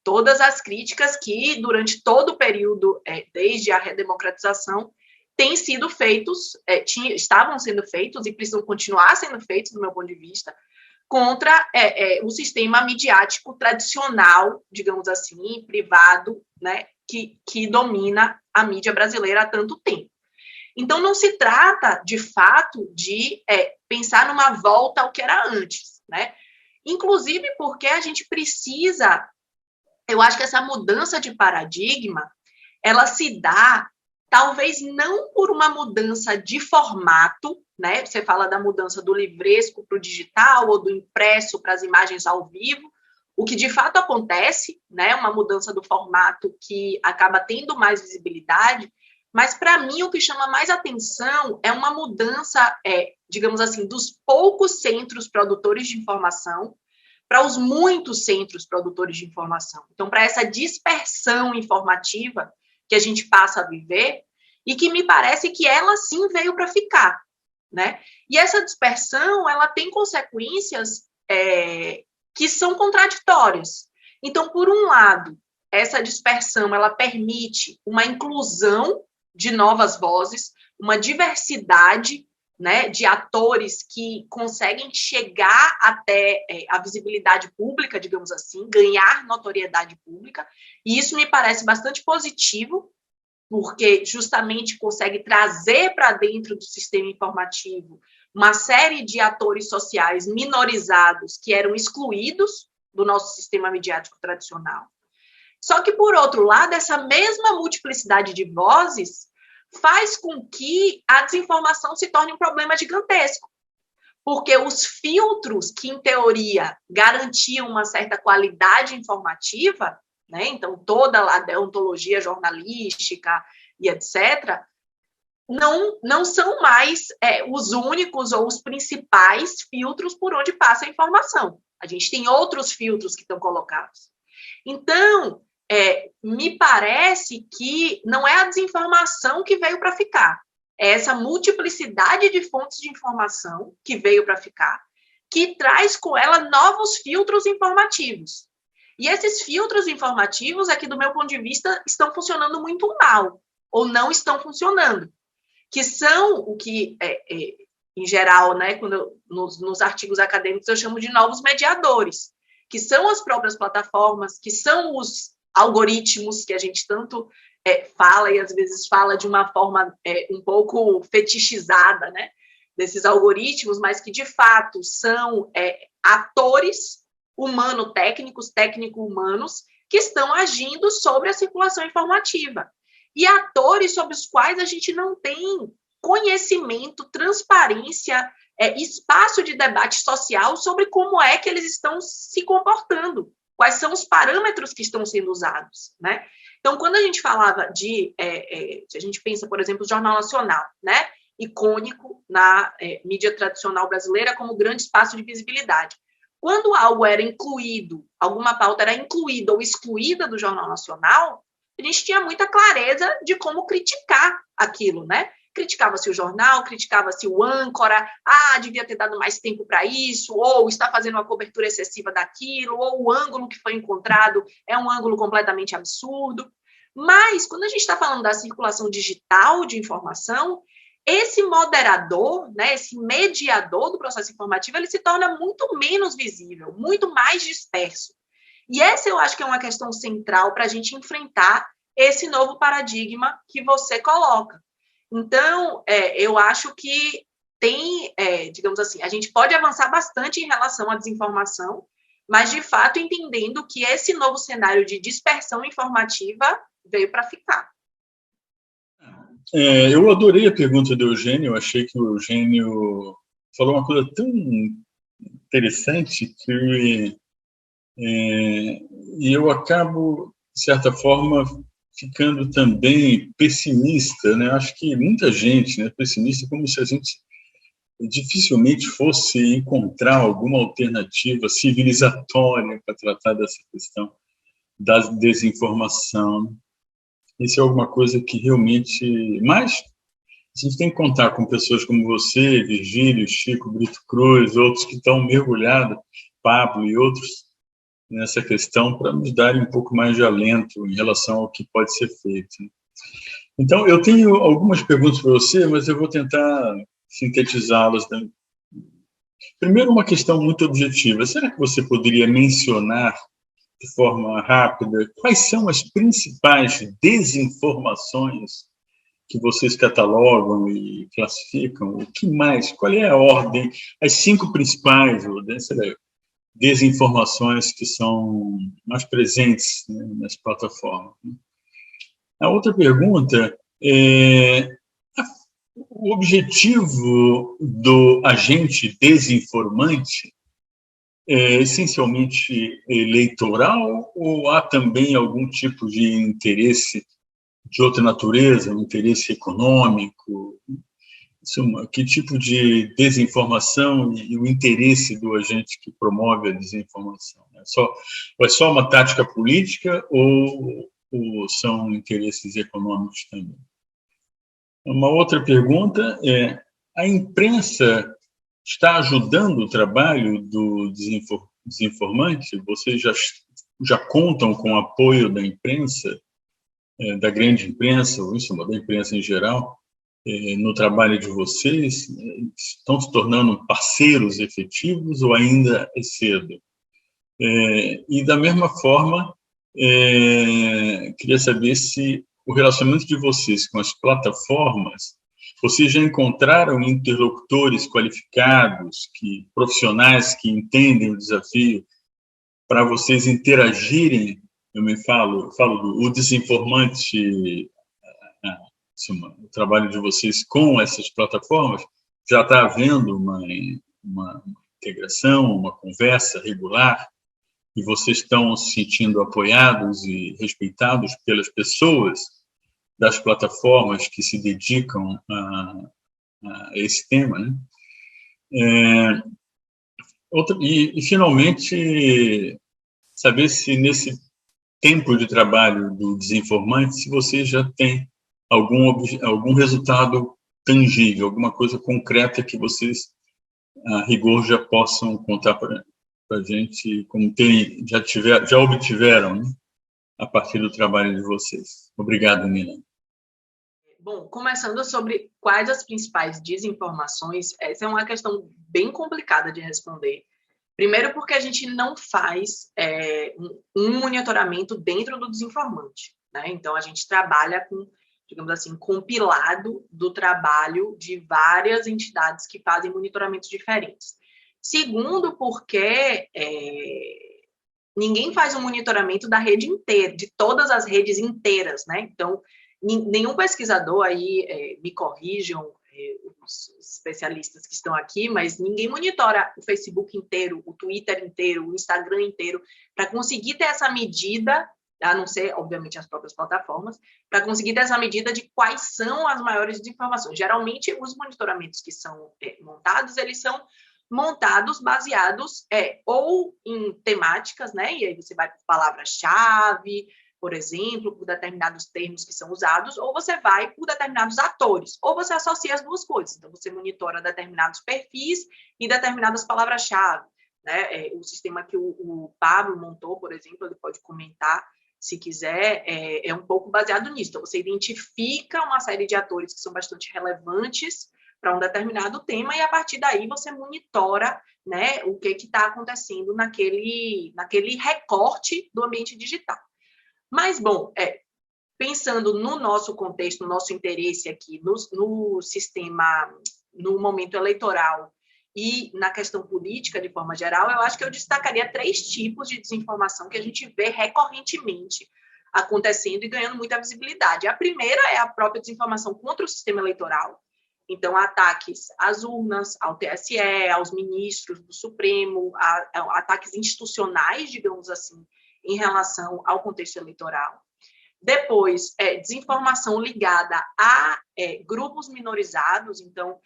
todas as críticas que, durante todo o período, desde a redemocratização, têm sido feitos, estavam sendo feitos e precisam continuar sendo feitos, do meu ponto de vista, contra o sistema midiático tradicional, digamos assim, privado, né, que domina a mídia brasileira há tanto tempo. Então, não se trata, de fato, de pensar numa volta ao que era antes, né? Inclusive porque a gente precisa, eu acho que essa mudança de paradigma, ela se dá, talvez não por uma mudança de formato, né? Você fala da mudança do livresco para o digital ou do impresso para as imagens ao vivo, o que de fato acontece, né? Uma mudança do formato que acaba tendo mais visibilidade, mas, para mim, o que chama mais atenção é uma mudança, digamos assim, dos poucos centros produtores de informação para os muitos centros produtores de informação. Então, para essa dispersão informativa que a gente passa a viver e que me parece que ela, sim, veio para ficar, né? E essa dispersão, ela tem consequências que são contraditórias. Então, por um lado, essa dispersão, ela permite uma inclusão de novas vozes, uma diversidade, né, de atores que conseguem chegar até a visibilidade pública, digamos assim, ganhar notoriedade pública, e isso me parece bastante positivo, porque justamente consegue trazer para dentro do sistema informativo uma série de atores sociais minorizados que eram excluídos do nosso sistema midiático tradicional. Só que, por outro lado, essa mesma multiplicidade de vozes faz com que a desinformação se torne um problema gigantesco, porque os filtros que, em teoria, garantiam uma certa qualidade informativa, né, então toda a deontologia jornalística e etc., não são mais os únicos ou os principais filtros por onde passa a informação. A gente tem outros filtros que estão colocados. Então, me parece que não é a desinformação que veio para ficar, é essa multiplicidade de fontes de informação que veio para ficar, que traz com ela novos filtros informativos. E esses filtros informativos, aqui do meu ponto de vista, estão funcionando muito mal, ou não estão funcionando, que são o que, em geral, né, nos artigos acadêmicos eu chamo de novos mediadores, que são as próprias plataformas, que são os algoritmos que a gente tanto fala e às vezes fala de uma forma um pouco fetichizada, né, desses algoritmos, mas que de fato são atores humano-técnicos, técnico-humanos, que estão agindo sobre a circulação informativa. E atores sobre os quais a gente não tem conhecimento, transparência, espaço de debate social sobre como é que eles estão se comportando, quais são os parâmetros que estão sendo usados, né? Então, quando a gente falava a gente pensa, por exemplo, o Jornal Nacional, né? Icônico na mídia tradicional brasileira como grande espaço de visibilidade. Quando algo era incluído, alguma pauta era incluída ou excluída do Jornal Nacional, a gente tinha muita clareza de como criticar aquilo, né? Criticava-se o jornal, criticava-se o âncora, devia ter dado mais tempo para isso, ou está fazendo uma cobertura excessiva daquilo, ou o ângulo que foi encontrado é um ângulo completamente absurdo. Mas, quando a gente está falando da circulação digital de informação, esse moderador, né, esse mediador do processo informativo, ele se torna muito menos visível, muito mais disperso. E essa eu acho que é uma questão central para a gente enfrentar esse novo paradigma que você coloca. Então, eu acho que tem, digamos assim, a gente pode avançar bastante em relação à desinformação, mas, de fato, entendendo que esse novo cenário de dispersão informativa veio para ficar. Eu adorei a pergunta do Eugênio, eu achei que o Eugênio falou uma coisa tão interessante que e eu acabo, de certa forma, ficando também pessimista, né? Acho que muita gente, né, pessimista, como se a gente dificilmente fosse encontrar alguma alternativa civilizatória para tratar dessa questão da desinformação. Isso é alguma coisa que realmente... Mas a gente tem que contar com pessoas como você, Virgílio, Chico, Brito Cruz, outros que estão mergulhados, Pablo e outros, nessa questão para nos darem um pouco mais de alento em relação ao que pode ser feito. Então, eu tenho algumas perguntas para você, mas eu vou tentar sintetizá-las. Primeiro, uma questão muito objetiva. Será que você poderia mencionar, de forma rápida, quais são as principais desinformações que vocês catalogam e classificam? O que mais? Qual é a ordem? As 5 principais, desinformações que são mais presentes, né, nas plataformas. A outra pergunta é: o objetivo do agente desinformante é essencialmente eleitoral ou há também algum tipo de interesse de outra natureza, um interesse econômico? Que tipo de desinformação e o interesse do agente que promove a desinformação? É só uma tática política ou são interesses econômicos também? Uma outra pergunta é: a imprensa está ajudando o trabalho do desinformante? Vocês já contam com o apoio da imprensa, da grande imprensa, ou da imprensa em geral, no trabalho de vocês? Estão se tornando parceiros efetivos ou ainda é cedo? E, da mesma forma, queria saber se o relacionamento de vocês com as plataformas, vocês já encontraram interlocutores qualificados, profissionais que entendem o desafio, para vocês interagirem? Falo do desinformante, o trabalho de vocês com essas plataformas. Já está havendo uma integração, uma conversa regular, e vocês estão se sentindo apoiados e respeitados pelas pessoas das plataformas que se dedicam a esse tema, né? Finalmente, saber se nesse tempo de trabalho do Desinformante, se você já tem algum resultado tangível, alguma coisa concreta que vocês, a rigor, já possam contar para a gente, como já obtiveram, né, a partir do trabalho de vocês. Obrigado, Nina. Bom, começando sobre quais as principais desinformações, essa é uma questão bem complicada de responder. Primeiro porque a gente não faz um monitoramento dentro do Desinformante, né? Então, a gente trabalha com, digamos assim, compilado do trabalho de várias entidades que fazem monitoramentos diferentes. Segundo, porque ninguém faz um monitoramento da rede inteira, de todas as redes inteiras, né? Então, nenhum pesquisador aí, me corrijam, os especialistas que estão aqui, mas ninguém monitora o Facebook inteiro, o Twitter inteiro, o Instagram inteiro, para conseguir ter essa medida, a não ser, obviamente, as próprias plataformas, para conseguir ter essa medida de quais são as maiores desinformações. Geralmente, os monitoramentos que são montados, eles são montados baseados ou em temáticas, né? E aí você vai por palavra-chave, por exemplo, por determinados termos que são usados, ou você vai por determinados atores, ou você associa as duas coisas. Então, você monitora determinados perfis e determinadas palavras-chave, né? O sistema que o Pablo montou, por exemplo, ele pode comentar, se quiser, é um pouco baseado nisso. Então, você identifica uma série de atores que são bastante relevantes para um determinado tema, e a partir daí você monitora, né, o que está acontecendo naquele recorte do ambiente digital. Mas, bom, pensando no nosso contexto, no nosso interesse aqui, no sistema, no momento eleitoral e na questão política, de forma geral, eu acho que eu destacaria 3 tipos de desinformação que a gente vê recorrentemente acontecendo e ganhando muita visibilidade. A primeira é a própria desinformação contra o sistema eleitoral. Então, ataques às urnas, ao TSE, aos ministros do Supremo, ataques institucionais, digamos assim, em relação ao contexto eleitoral. Depois, desinformação ligada a grupos minorizados. Então,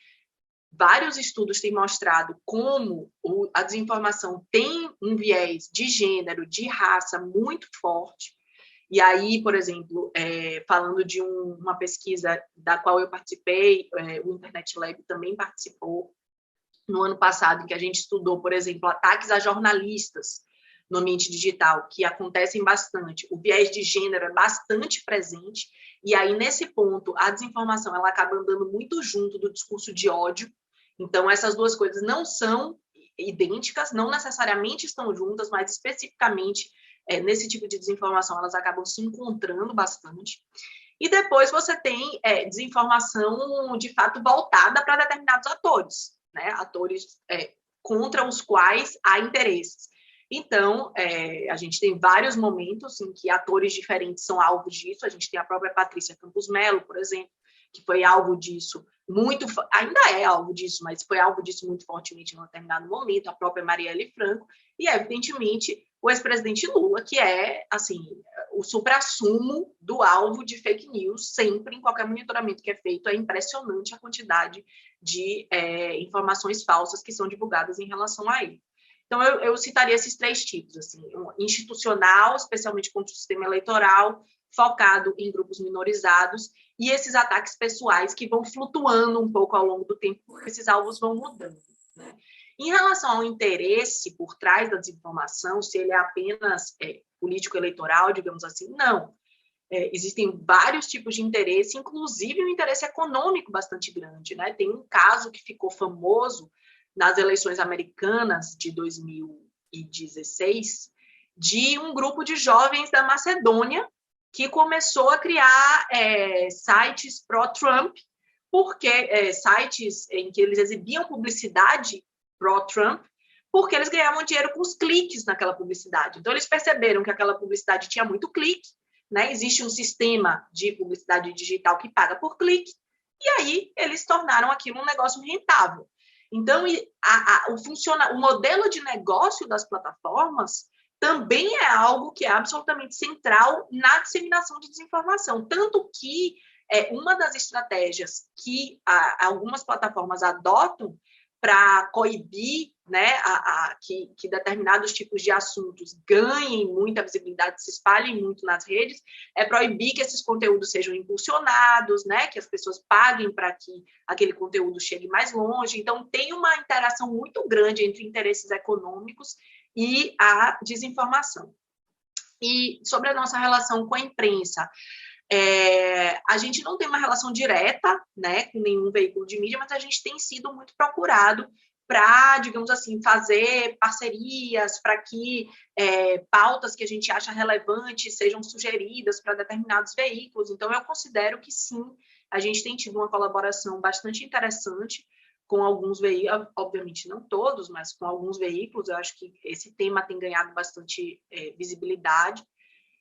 vários estudos têm mostrado como a desinformação tem um viés de gênero, de raça muito forte. E aí, por exemplo, falando de uma pesquisa da qual eu participei, o Internet Lab também participou no ano passado, em que a gente estudou, por exemplo, ataques a jornalistas no ambiente digital, que acontecem bastante. O viés de gênero é bastante presente, e aí, nesse ponto, a desinformação ela acaba andando muito junto do discurso de ódio. Então, essas duas coisas não são idênticas, não necessariamente estão juntas, mas especificamente nesse tipo de desinformação elas acabam se encontrando bastante. E depois você tem desinformação, de fato, voltada para determinados atores, né? Atores contra os quais há interesses. Então, a gente tem vários momentos em que atores diferentes são alvo disso. A gente tem a própria Patrícia Campos Melo, por exemplo, que foi alvo disso, ainda é alvo disso, mas foi alvo disso muito fortemente em um determinado momento, a própria Marielle Franco, e, evidentemente, o ex-presidente Lula, que é, assim, o suprassumo do alvo de fake news, sempre, em qualquer monitoramento que é feito, é impressionante a quantidade de informações falsas que são divulgadas em relação a ele. Então, eu citaria esses 3 tipos, assim, institucional, especialmente contra o sistema eleitoral, focado em grupos minorizados, e esses ataques pessoais que vão flutuando um pouco ao longo do tempo, porque esses alvos vão mudando, né? Em relação ao interesse por trás da desinformação, se ele é apenas político-eleitoral, digamos assim, não. Existem vários tipos de interesse, inclusive um interesse econômico bastante grande, né? Tem um caso que ficou famoso nas eleições americanas de 2016, de um grupo de jovens da Macedônia que começou a criar sites pró-Trump, porque sites em que eles exibiam publicidade pró-Trump, porque eles ganhavam dinheiro com os cliques naquela publicidade. Então, eles perceberam que aquela publicidade tinha muito clique, né? Existe um sistema de publicidade digital que paga por clique, e aí eles tornaram aquilo um negócio rentável. Então, o modelo de negócio das plataformas também é algo que é absolutamente central na disseminação de desinformação. Tanto que uma das estratégias que algumas plataformas adotam para coibir, né, que determinados tipos de assuntos ganhem muita visibilidade, se espalhem muito nas redes, é proibir que esses conteúdos sejam impulsionados, né, que as pessoas paguem para que aquele conteúdo chegue mais longe. Então, tem uma interação muito grande entre interesses econômicos e a desinformação. E sobre a nossa relação com a imprensa, a gente não tem uma relação direta, né, com nenhum veículo de mídia, mas a gente tem sido muito procurado para, digamos assim, fazer parcerias para que pautas que a gente acha relevantes sejam sugeridas para determinados veículos. Então, eu considero que sim, a gente tem tido uma colaboração bastante interessante com alguns veículos, obviamente não todos, mas com alguns veículos. Eu acho que esse tema tem ganhado bastante visibilidade.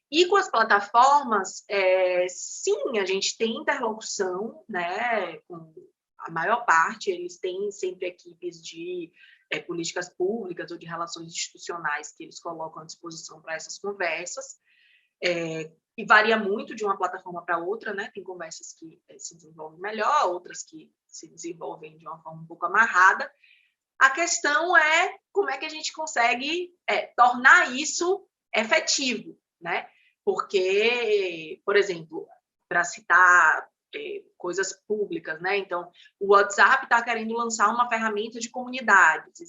E com as plataformas, sim, a gente tem interlocução, né, com a maior parte, eles têm sempre equipes de políticas públicas ou de relações institucionais que eles colocam à disposição para essas conversas, e varia muito de uma plataforma para outra, né? Tem conversas que se desenvolvem melhor, outras que se desenvolvem de uma forma um pouco amarrada. A questão é como é que a gente consegue tornar isso efetivo, né? Porque, por exemplo, para citar coisas públicas, né? Então, o WhatsApp está querendo lançar uma ferramenta de comunidades.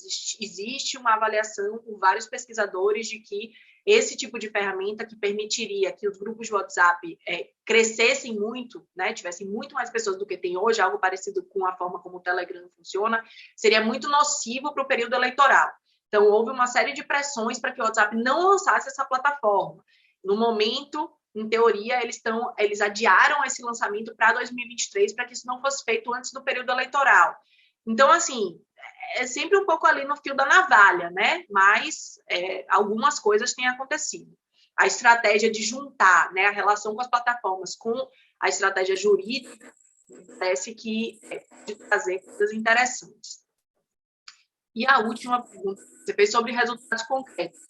Existe uma avaliação por vários pesquisadores de que esse tipo de ferramenta que permitiria que os grupos de WhatsApp crescessem muito, né? Tivessem muito mais pessoas do que tem hoje, algo parecido com a forma como o Telegram funciona, seria muito nocivo para o período eleitoral. Então, houve uma série de pressões para que o WhatsApp não lançasse essa plataforma. No momento, em teoria, eles adiaram esse lançamento para 2023, para que isso não fosse feito antes do período eleitoral. Então, assim, é sempre um pouco ali no fio da navalha, né? Mas algumas coisas têm acontecido. A estratégia de juntar, né, a relação com as plataformas com a estratégia jurídica parece que de trazer coisas interessantes. E a última pergunta que você fez sobre resultados concretos.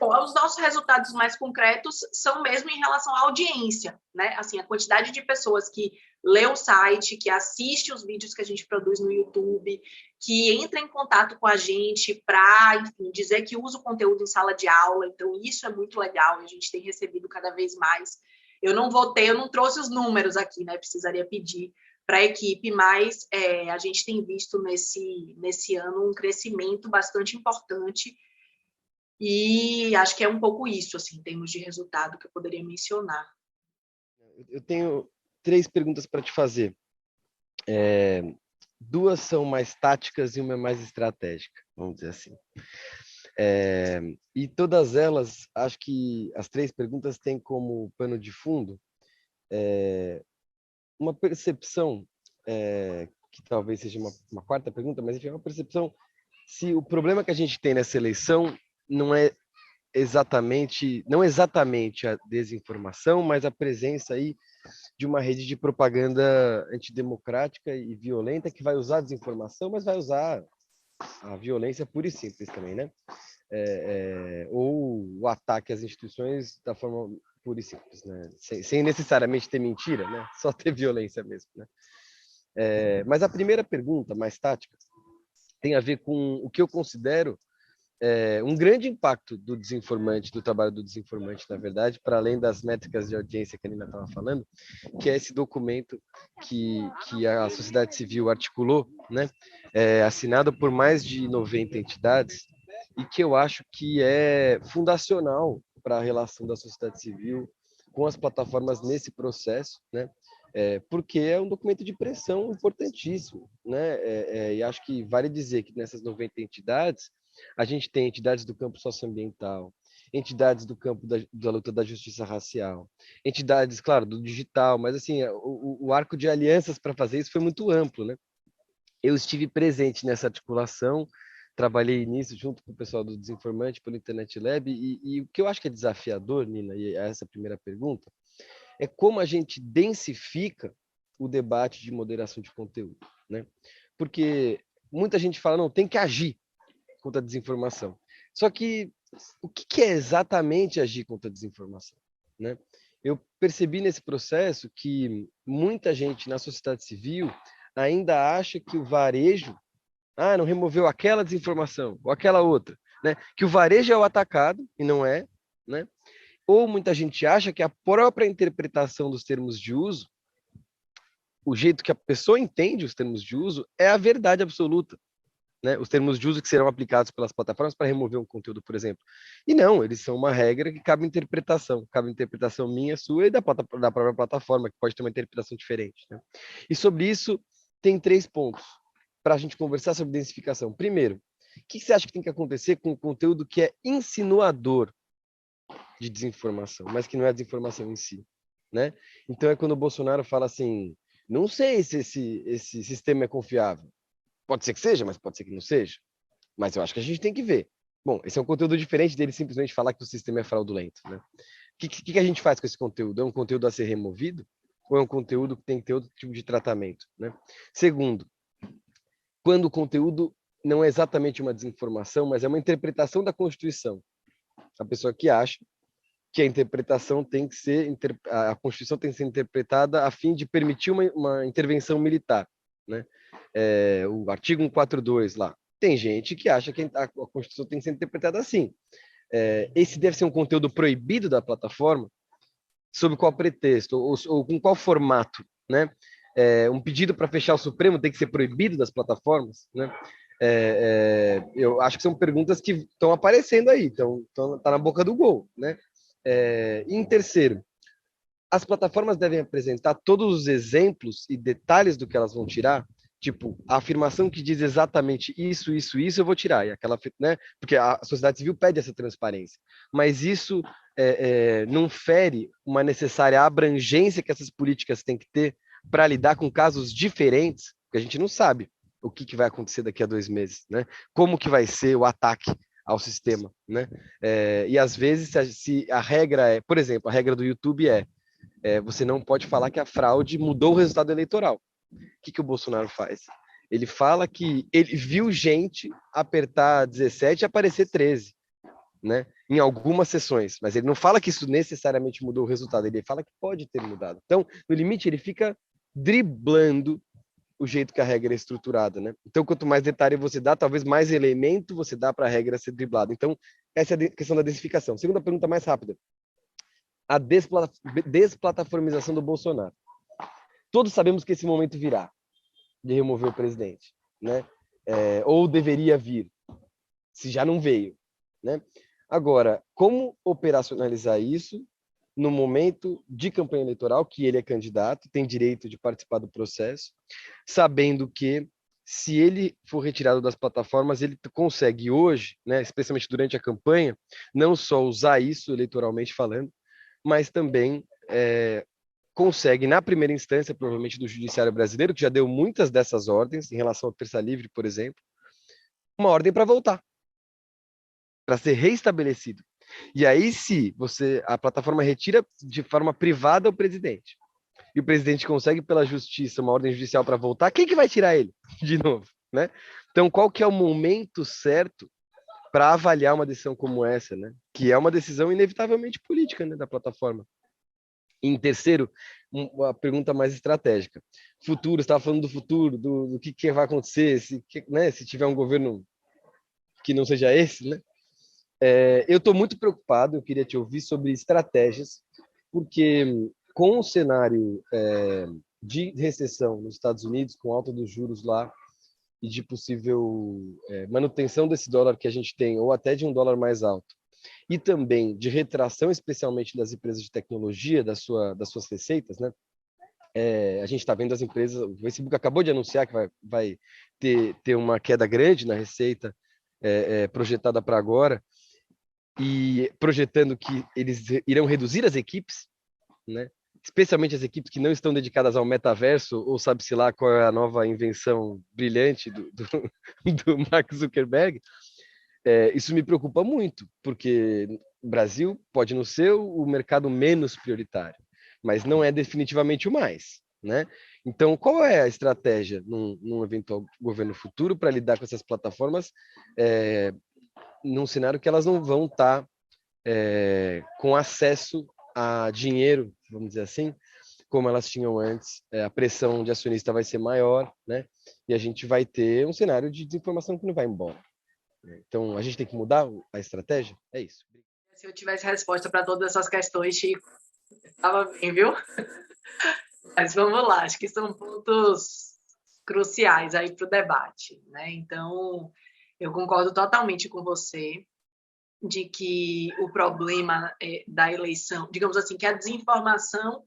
Bom, os nossos resultados mais concretos são mesmo em relação à audiência, né? Assim, a quantidade de pessoas que lê o site, que assiste os vídeos que a gente produz no YouTube, que entra em contato com a gente para, enfim, dizer que usa o conteúdo em sala de aula. Então, isso é muito legal, a gente tem recebido cada vez mais. Eu não trouxe os números aqui, né? Precisaria pedir para a equipe, mas a gente tem visto nesse ano um crescimento bastante importante. E acho que é um pouco isso, assim, em termos de resultado, que eu poderia mencionar. Eu tenho 3 perguntas para te fazer. 2 são mais táticas e uma é mais estratégica, vamos dizer assim. E todas elas, acho que as 3 perguntas têm como pano de fundo uma percepção, que talvez seja uma quarta pergunta, mas enfim, uma percepção se o problema que a gente tem nessa eleição não é exatamente a desinformação, mas a presença aí de uma rede de propaganda antidemocrática e violenta que vai usar a desinformação, mas vai usar a violência pura e simples também, né? Ou o ataque às instituições da forma pura e simples, né? Sem necessariamente ter mentira, né? Só ter violência mesmo, né? Mas a primeira pergunta, mais tática, tem a ver com o que eu considero um grande impacto do desinformante, do trabalho do desinformante, na verdade, para além das métricas de audiência que a Nina estava falando, que é esse documento que a sociedade civil articulou, né, assinado por mais de 90 entidades, e que eu acho que é fundacional para a relação da sociedade civil com as plataformas nesse processo, né, porque é um documento de pressão importantíssimo, né, e acho que vale dizer que nessas 90 entidades, a gente tem entidades do campo socioambiental, entidades do campo da luta da justiça racial, entidades, claro, do digital, mas assim, o arco de alianças para fazer isso foi muito amplo, né? Eu estive presente nessa articulação, trabalhei nisso junto com o pessoal do Desinformante pelo Internet Lab, e o que eu acho que é desafiador, Nina, e essa primeira pergunta, é como a gente densifica o debate de moderação de conteúdo, né? Porque muita gente fala, não, tem que agir contra a desinformação. Só que o que é exatamente agir contra a desinformação, né? Eu percebi nesse processo que muita gente na sociedade civil ainda acha que o varejo, não removeu aquela desinformação ou aquela outra, né? Que o varejo é o atacado e não é, né? Ou muita gente acha que a própria interpretação dos termos de uso, o jeito que a pessoa entende os termos de uso, é a verdade absoluta, né? Os termos de uso que serão aplicados pelas plataformas para remover um conteúdo, por exemplo. E não, eles são uma regra que cabe interpretação minha, sua e da própria plataforma, que pode ter uma interpretação diferente, né? E sobre isso, tem 3 pontos para a gente conversar sobre densificação. Primeiro, o que você acha que tem que acontecer com o conteúdo que é insinuador de desinformação, mas que não é desinformação em si, né? Então é quando o Bolsonaro fala assim, não sei se esse sistema é confiável. Pode ser que seja, mas pode ser que não seja. Mas eu acho que a gente tem que ver. Bom, esse é um conteúdo diferente dele simplesmente falar que o sistema é fraudulento, né? O que a gente faz com esse conteúdo? É um conteúdo a ser removido? Ou é um conteúdo que tem que ter outro tipo de tratamento, né? Segundo, quando o conteúdo não é exatamente uma desinformação, mas é uma interpretação da Constituição. A pessoa que acha que a interpretação tem que ser, a Constituição tem que ser interpretada a fim de permitir uma intervenção militar, né? O artigo 142 lá. Tem gente que acha que a Constituição tem que ser interpretada assim. Esse deve ser um conteúdo proibido da plataforma, sob qual pretexto, ou com qual formato, né? Um pedido para fechar o Supremo tem que ser proibido das plataformas, né? Eu acho que são perguntas que estão aparecendo aí, tá na boca do gol, né? Em terceiro, as plataformas devem apresentar todos os exemplos e detalhes do que elas vão tirar, tipo, a afirmação que diz exatamente isso, eu vou tirar, e aquela, né? Porque a sociedade civil pede essa transparência, mas isso não fere uma necessária abrangência que essas políticas têm que ter para lidar com casos diferentes, porque a gente não sabe o que vai acontecer daqui a 2 meses, né? Como que vai ser o ataque ao sistema, né? E às vezes, se a regra por exemplo, a regra do YouTube você não pode falar que a fraude mudou o resultado eleitoral. O que o Bolsonaro faz? Ele fala que ele viu gente apertar 17 e aparecer 13, né? Em algumas sessões, mas ele não fala que isso necessariamente mudou o resultado, ele fala que pode ter mudado. Então, no limite, ele fica driblando o jeito que a regra é estruturada, né? Então, quanto mais detalhe você dá, talvez mais elemento você dá para a regra ser driblada. Então, essa é a questão da densificação. Segunda pergunta mais rápida. A desplataformização do Bolsonaro. Todos sabemos que esse momento virá, de remover o presidente, né? Ou deveria vir, se já não veio, né? Agora, como operacionalizar isso no momento de campanha eleitoral, que ele é candidato, tem direito de participar do processo, sabendo que, se ele for retirado das plataformas, ele consegue hoje, né, especialmente durante a campanha, não só usar isso eleitoralmente falando, mas também consegue, na primeira instância, provavelmente do Judiciário Brasileiro, que já deu muitas dessas ordens, em relação ao Terça Livre, por exemplo, uma ordem para voltar, para ser reestabelecido. E aí, se a plataforma retira de forma privada o presidente, e o presidente consegue pela justiça uma ordem judicial para voltar, quem que vai tirar ele de novo, né? Então, qual que é o momento certo para avaliar uma decisão como essa, né? Que é uma decisão inevitavelmente política, né, da plataforma. Em terceiro, uma pergunta mais estratégica. Futuro, estava falando do futuro, do que vai acontecer, se tiver um governo que não seja esse, né? Eu estou muito preocupado, eu queria te ouvir sobre estratégias, porque com o cenário de recessão nos Estados Unidos, com alta dos juros lá, e de possível manutenção desse dólar que a gente tem, ou até de um dólar mais alto, e também de retração, especialmente das empresas de tecnologia, das suas receitas, né? A gente está vendo as empresas, o Facebook acabou de anunciar que vai ter uma queda grande na receita projetada para agora, e projetando que eles irão reduzir as equipes, né? Especialmente as equipes que não estão dedicadas ao metaverso, ou sabe-se lá qual é a nova invenção brilhante do Mark Zuckerberg. Isso me preocupa muito, porque o Brasil pode não ser o mercado menos prioritário, mas não é definitivamente o mais, né? Então, qual é a estratégia num eventual governo futuro para lidar com essas plataformas num cenário que elas não vão estar com acesso a dinheiro, vamos dizer assim, como elas tinham antes. A pressão de acionista vai ser maior, né? E a gente vai ter um cenário de desinformação que não vai embora. Então, a gente tem que mudar a estratégia? É isso. Se eu tivesse resposta para todas essas questões, Chico, estava bem, viu? Mas vamos lá, acho que são pontos cruciais aí para o debate, né? Então, eu concordo totalmente com você de que o problema da eleição, digamos assim, que a desinformação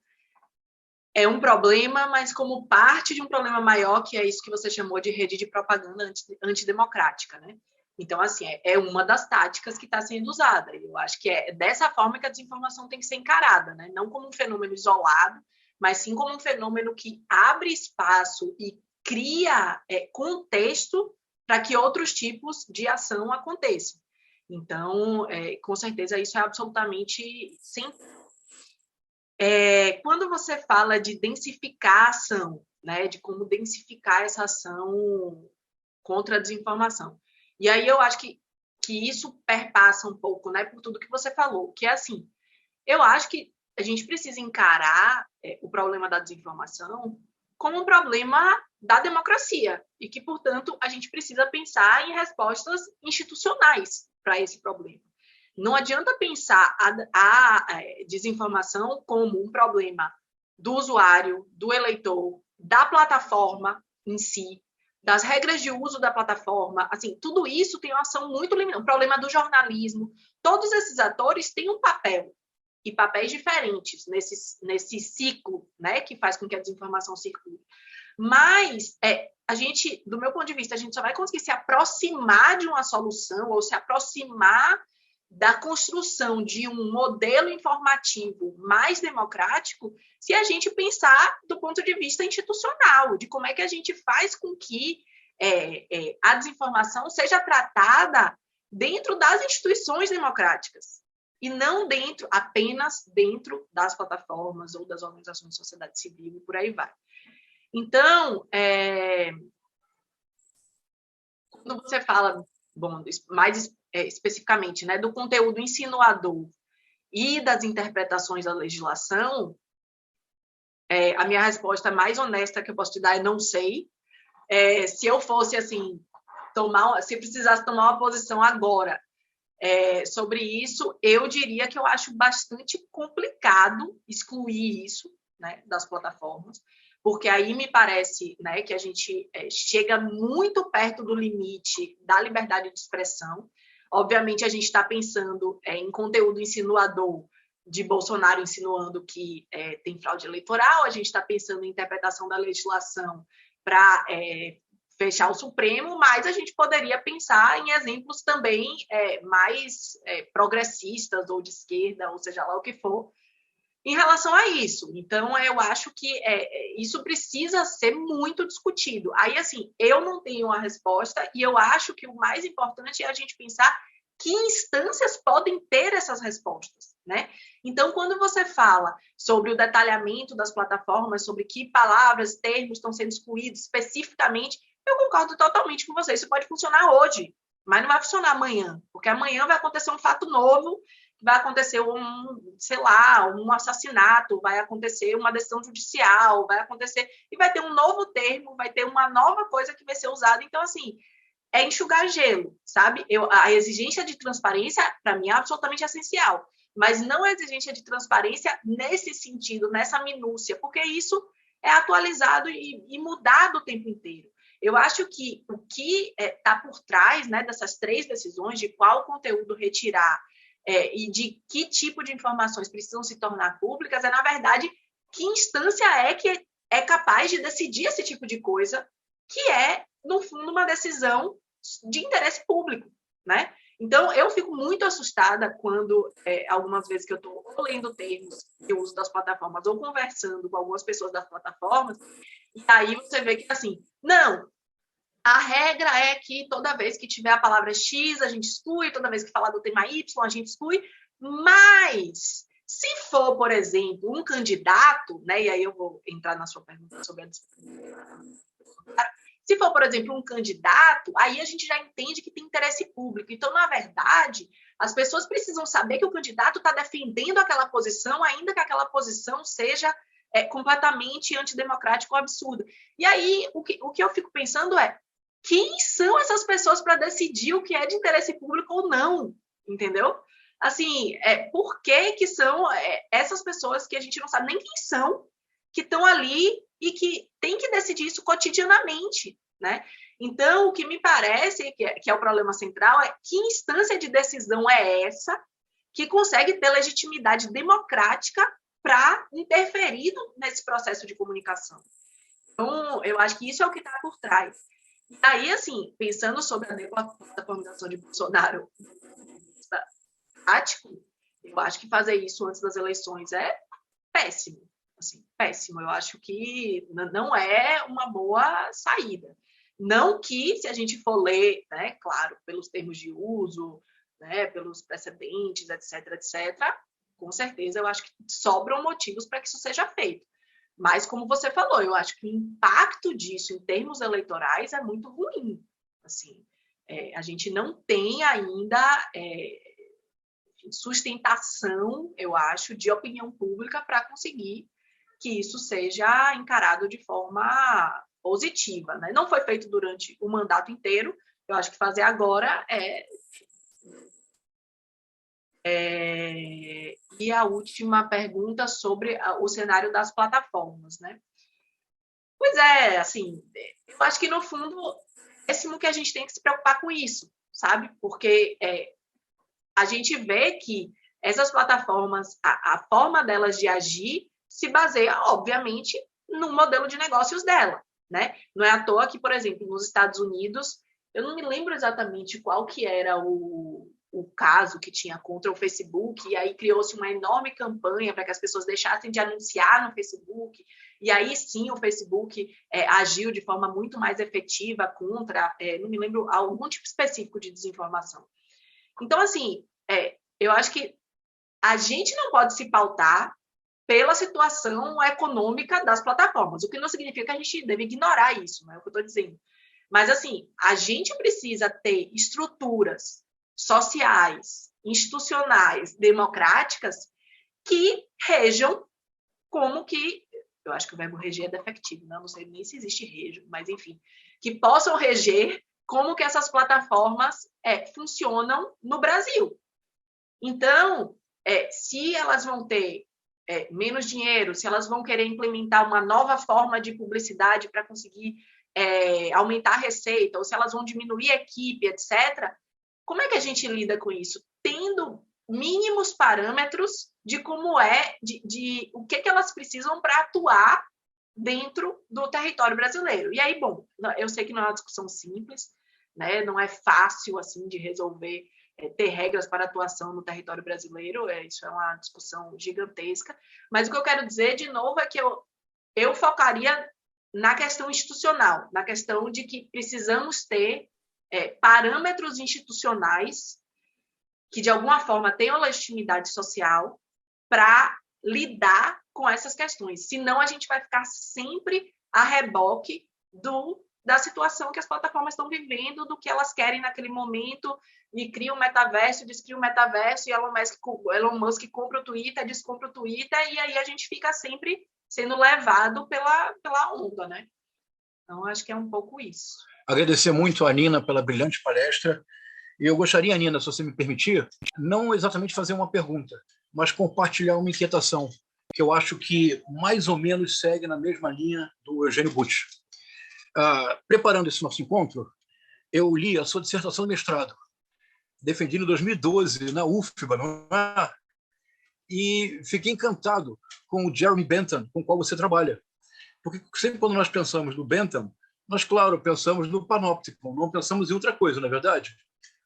é um problema, mas como parte de um problema maior, que é isso que você chamou de rede de propaganda antidemocrática, né? Então, assim, é uma das táticas que está sendo usada. Eu acho que é dessa forma que a desinformação tem que ser encarada, né? Não como um fenômeno isolado, mas sim como um fenômeno que abre espaço e cria contexto para que outros tipos de ação aconteçam. Então, com certeza, isso é absolutamente central. Quando você fala de densificar a ação, né, de como densificar essa ação contra a desinformação, e aí eu acho que isso perpassa um pouco, né, por tudo que você falou, que é assim, eu acho que a gente precisa encarar o problema da desinformação como um problema da democracia e que, portanto, a gente precisa pensar em respostas institucionais para esse problema. Não adianta pensar a desinformação como um problema do usuário, do eleitor, da plataforma em si, das regras de uso da plataforma. Assim, tudo isso tem uma ação muito limitada. O problema do jornalismo. Todos esses atores têm um papel, e papéis diferentes nesse ciclo, né, que faz com que a desinformação circule. Mas a gente, do meu ponto de vista, a gente só vai conseguir se aproximar de uma solução ou se aproximar da construção de um modelo informativo mais democrático se a gente pensar do ponto de vista institucional, de como é que a gente faz com que a desinformação seja tratada dentro das instituições democráticas e não apenas dentro das plataformas ou das organizações de sociedade civil e por aí vai. Então, quando você fala, bom, mais especificamente, né, do conteúdo insinuador e das interpretações da legislação, a minha resposta mais honesta que eu posso te dar é não sei. Se eu fosse, assim, se precisasse tomar uma posição agora sobre isso, eu diria que eu acho bastante complicado excluir isso, né, das plataformas, porque aí me parece, né, que a gente chega muito perto do limite da liberdade de expressão. Obviamente, a gente está pensando em conteúdo insinuador de Bolsonaro insinuando que tem fraude eleitoral, a gente está pensando em interpretação da legislação para fechar o Supremo, mas a gente poderia pensar em exemplos também mais progressistas ou de esquerda, ou seja lá o que for, em relação a isso. Então, eu acho que isso precisa ser muito discutido. Aí, assim, eu não tenho uma resposta e eu acho que o mais importante é a gente pensar que instâncias podem ter essas respostas, né? Então, quando você fala sobre o detalhamento das plataformas, sobre que palavras, termos estão sendo excluídos especificamente, eu concordo totalmente com você. Isso pode funcionar hoje, mas não vai funcionar amanhã, porque amanhã vai acontecer um fato novo, vai acontecer um assassinato, vai acontecer uma decisão judicial, vai acontecer e vai ter um novo termo, vai ter uma nova coisa que vai ser usada. Então, assim, é enxugar gelo, sabe? A exigência de transparência, para mim, é absolutamente essencial, mas não a exigência de transparência nesse sentido, nessa minúcia, porque isso é atualizado e mudado o tempo inteiro. Eu acho que o que está por trás, né, dessas 3 decisões, de qual conteúdo retirar e de que tipo de informações precisam se tornar públicas, na verdade, que instância que é capaz de decidir esse tipo de coisa, que é, no fundo, uma decisão de interesse público, né? Então, eu fico muito assustada quando, algumas vezes que eu estou lendo termos que eu uso das plataformas ou conversando com algumas pessoas das plataformas, e aí você vê que, assim, não, a regra é que toda vez que tiver a palavra X, a gente exclui, toda vez que falar do tema Y, a gente exclui, mas se for, por exemplo, um candidato, né, e aí eu vou entrar na sua pergunta sobre a disputa, Se for, por exemplo, um candidato, aí a gente já entende que tem interesse público. Então, na verdade, as pessoas precisam saber que o candidato está defendendo aquela posição, ainda que aquela posição seja completamente antidemocrática ou absurda. E aí, o que eu fico pensando é, quem são essas pessoas para decidir o que é de interesse público ou não? Entendeu? Assim, por que são essas pessoas que a gente não sabe nem quem são, que estão ali e que tem que decidir isso cotidianamente, né? Então, o que me parece que é o problema central é que instância de decisão é essa que consegue ter legitimidade democrática para interferir nesse processo de comunicação. Então, eu acho que isso é o que está por trás. E aí, assim, pensando sobre a deplataformização de Bolsonaro tático, eu acho que fazer isso antes das eleições é péssimo. Assim, péssimo. Eu acho que não é uma boa saída. Não que, se a gente for ler, né, claro, pelos termos de uso, né, pelos precedentes, etc., com certeza eu acho que sobram motivos para que isso seja feito. Mas, como você falou, eu acho que o impacto disso em termos eleitorais é muito ruim. Assim, a gente não tem ainda sustentação, eu acho, de opinião pública para conseguir que isso seja encarado de forma positiva, né? Não foi feito durante o mandato inteiro, eu acho que fazer agora E a última pergunta sobre o cenário das plataformas, né? Pois é, assim, eu acho que, no fundo, é péssimo que a gente tem que se preocupar com isso, sabe? Porque a gente vê que essas plataformas, a forma delas de agir se baseia, obviamente, no modelo de negócios dela, né? Não é à toa que, por exemplo, nos Estados Unidos, eu não me lembro exatamente qual que era o caso que tinha contra o Facebook, e aí criou-se uma enorme campanha para que as pessoas deixassem de anunciar no Facebook, e aí sim o Facebook agiu de forma muito mais efetiva contra, não me lembro, algum tipo específico de desinformação. Então, assim, eu acho que a gente não pode se pautar pela situação econômica das plataformas, o que não significa que a gente deve ignorar isso, não é o que eu estou dizendo. Mas, assim, a gente precisa ter estruturas sociais, institucionais, democráticas, que rejam como que... Eu acho que o verbo reger é defectivo, né? Não sei nem se existe rejo, mas, enfim, que possam reger como que essas plataformas funcionam no Brasil. Então, se elas vão ter menos dinheiro, se elas vão querer implementar uma nova forma de publicidade para conseguir aumentar a receita, ou se elas vão diminuir a equipe, etc., como é que a gente lida com isso? Tendo mínimos parâmetros de como de o que elas precisam para atuar dentro do território brasileiro. E aí, bom, eu sei que não é uma discussão simples, né? Não é fácil assim de resolver, ter regras para atuação no território brasileiro, isso é uma discussão gigantesca, mas o que eu quero dizer, de novo, é que eu focaria na questão institucional, na questão de que precisamos ter parâmetros institucionais que, de alguma forma, tenham legitimidade social para lidar com essas questões. Senão, a gente vai ficar sempre a reboque da situação que as plataformas estão vivendo, do que elas querem naquele momento, e cria o metaverso, descria o metaverso, e Elon Musk compra o Twitter, descompra o Twitter, e aí a gente fica sempre sendo levado pela onda, né? Então, acho que é um pouco isso. Agradecer muito a Nina pela brilhante palestra. E eu gostaria, Nina, se você me permitir, não exatamente fazer uma pergunta, mas compartilhar uma inquietação, que eu acho que mais ou menos segue na mesma linha do Eugênio Butti. Preparando esse nosso encontro, eu li a sua dissertação de mestrado, defendida em 2012 na UFBA, não é? E fiquei encantado com o Jeremy Bentham, com o qual você trabalha. Porque sempre quando nós pensamos no Bentham, nós, claro, pensamos no Panopticon, não pensamos em outra coisa, não é verdade?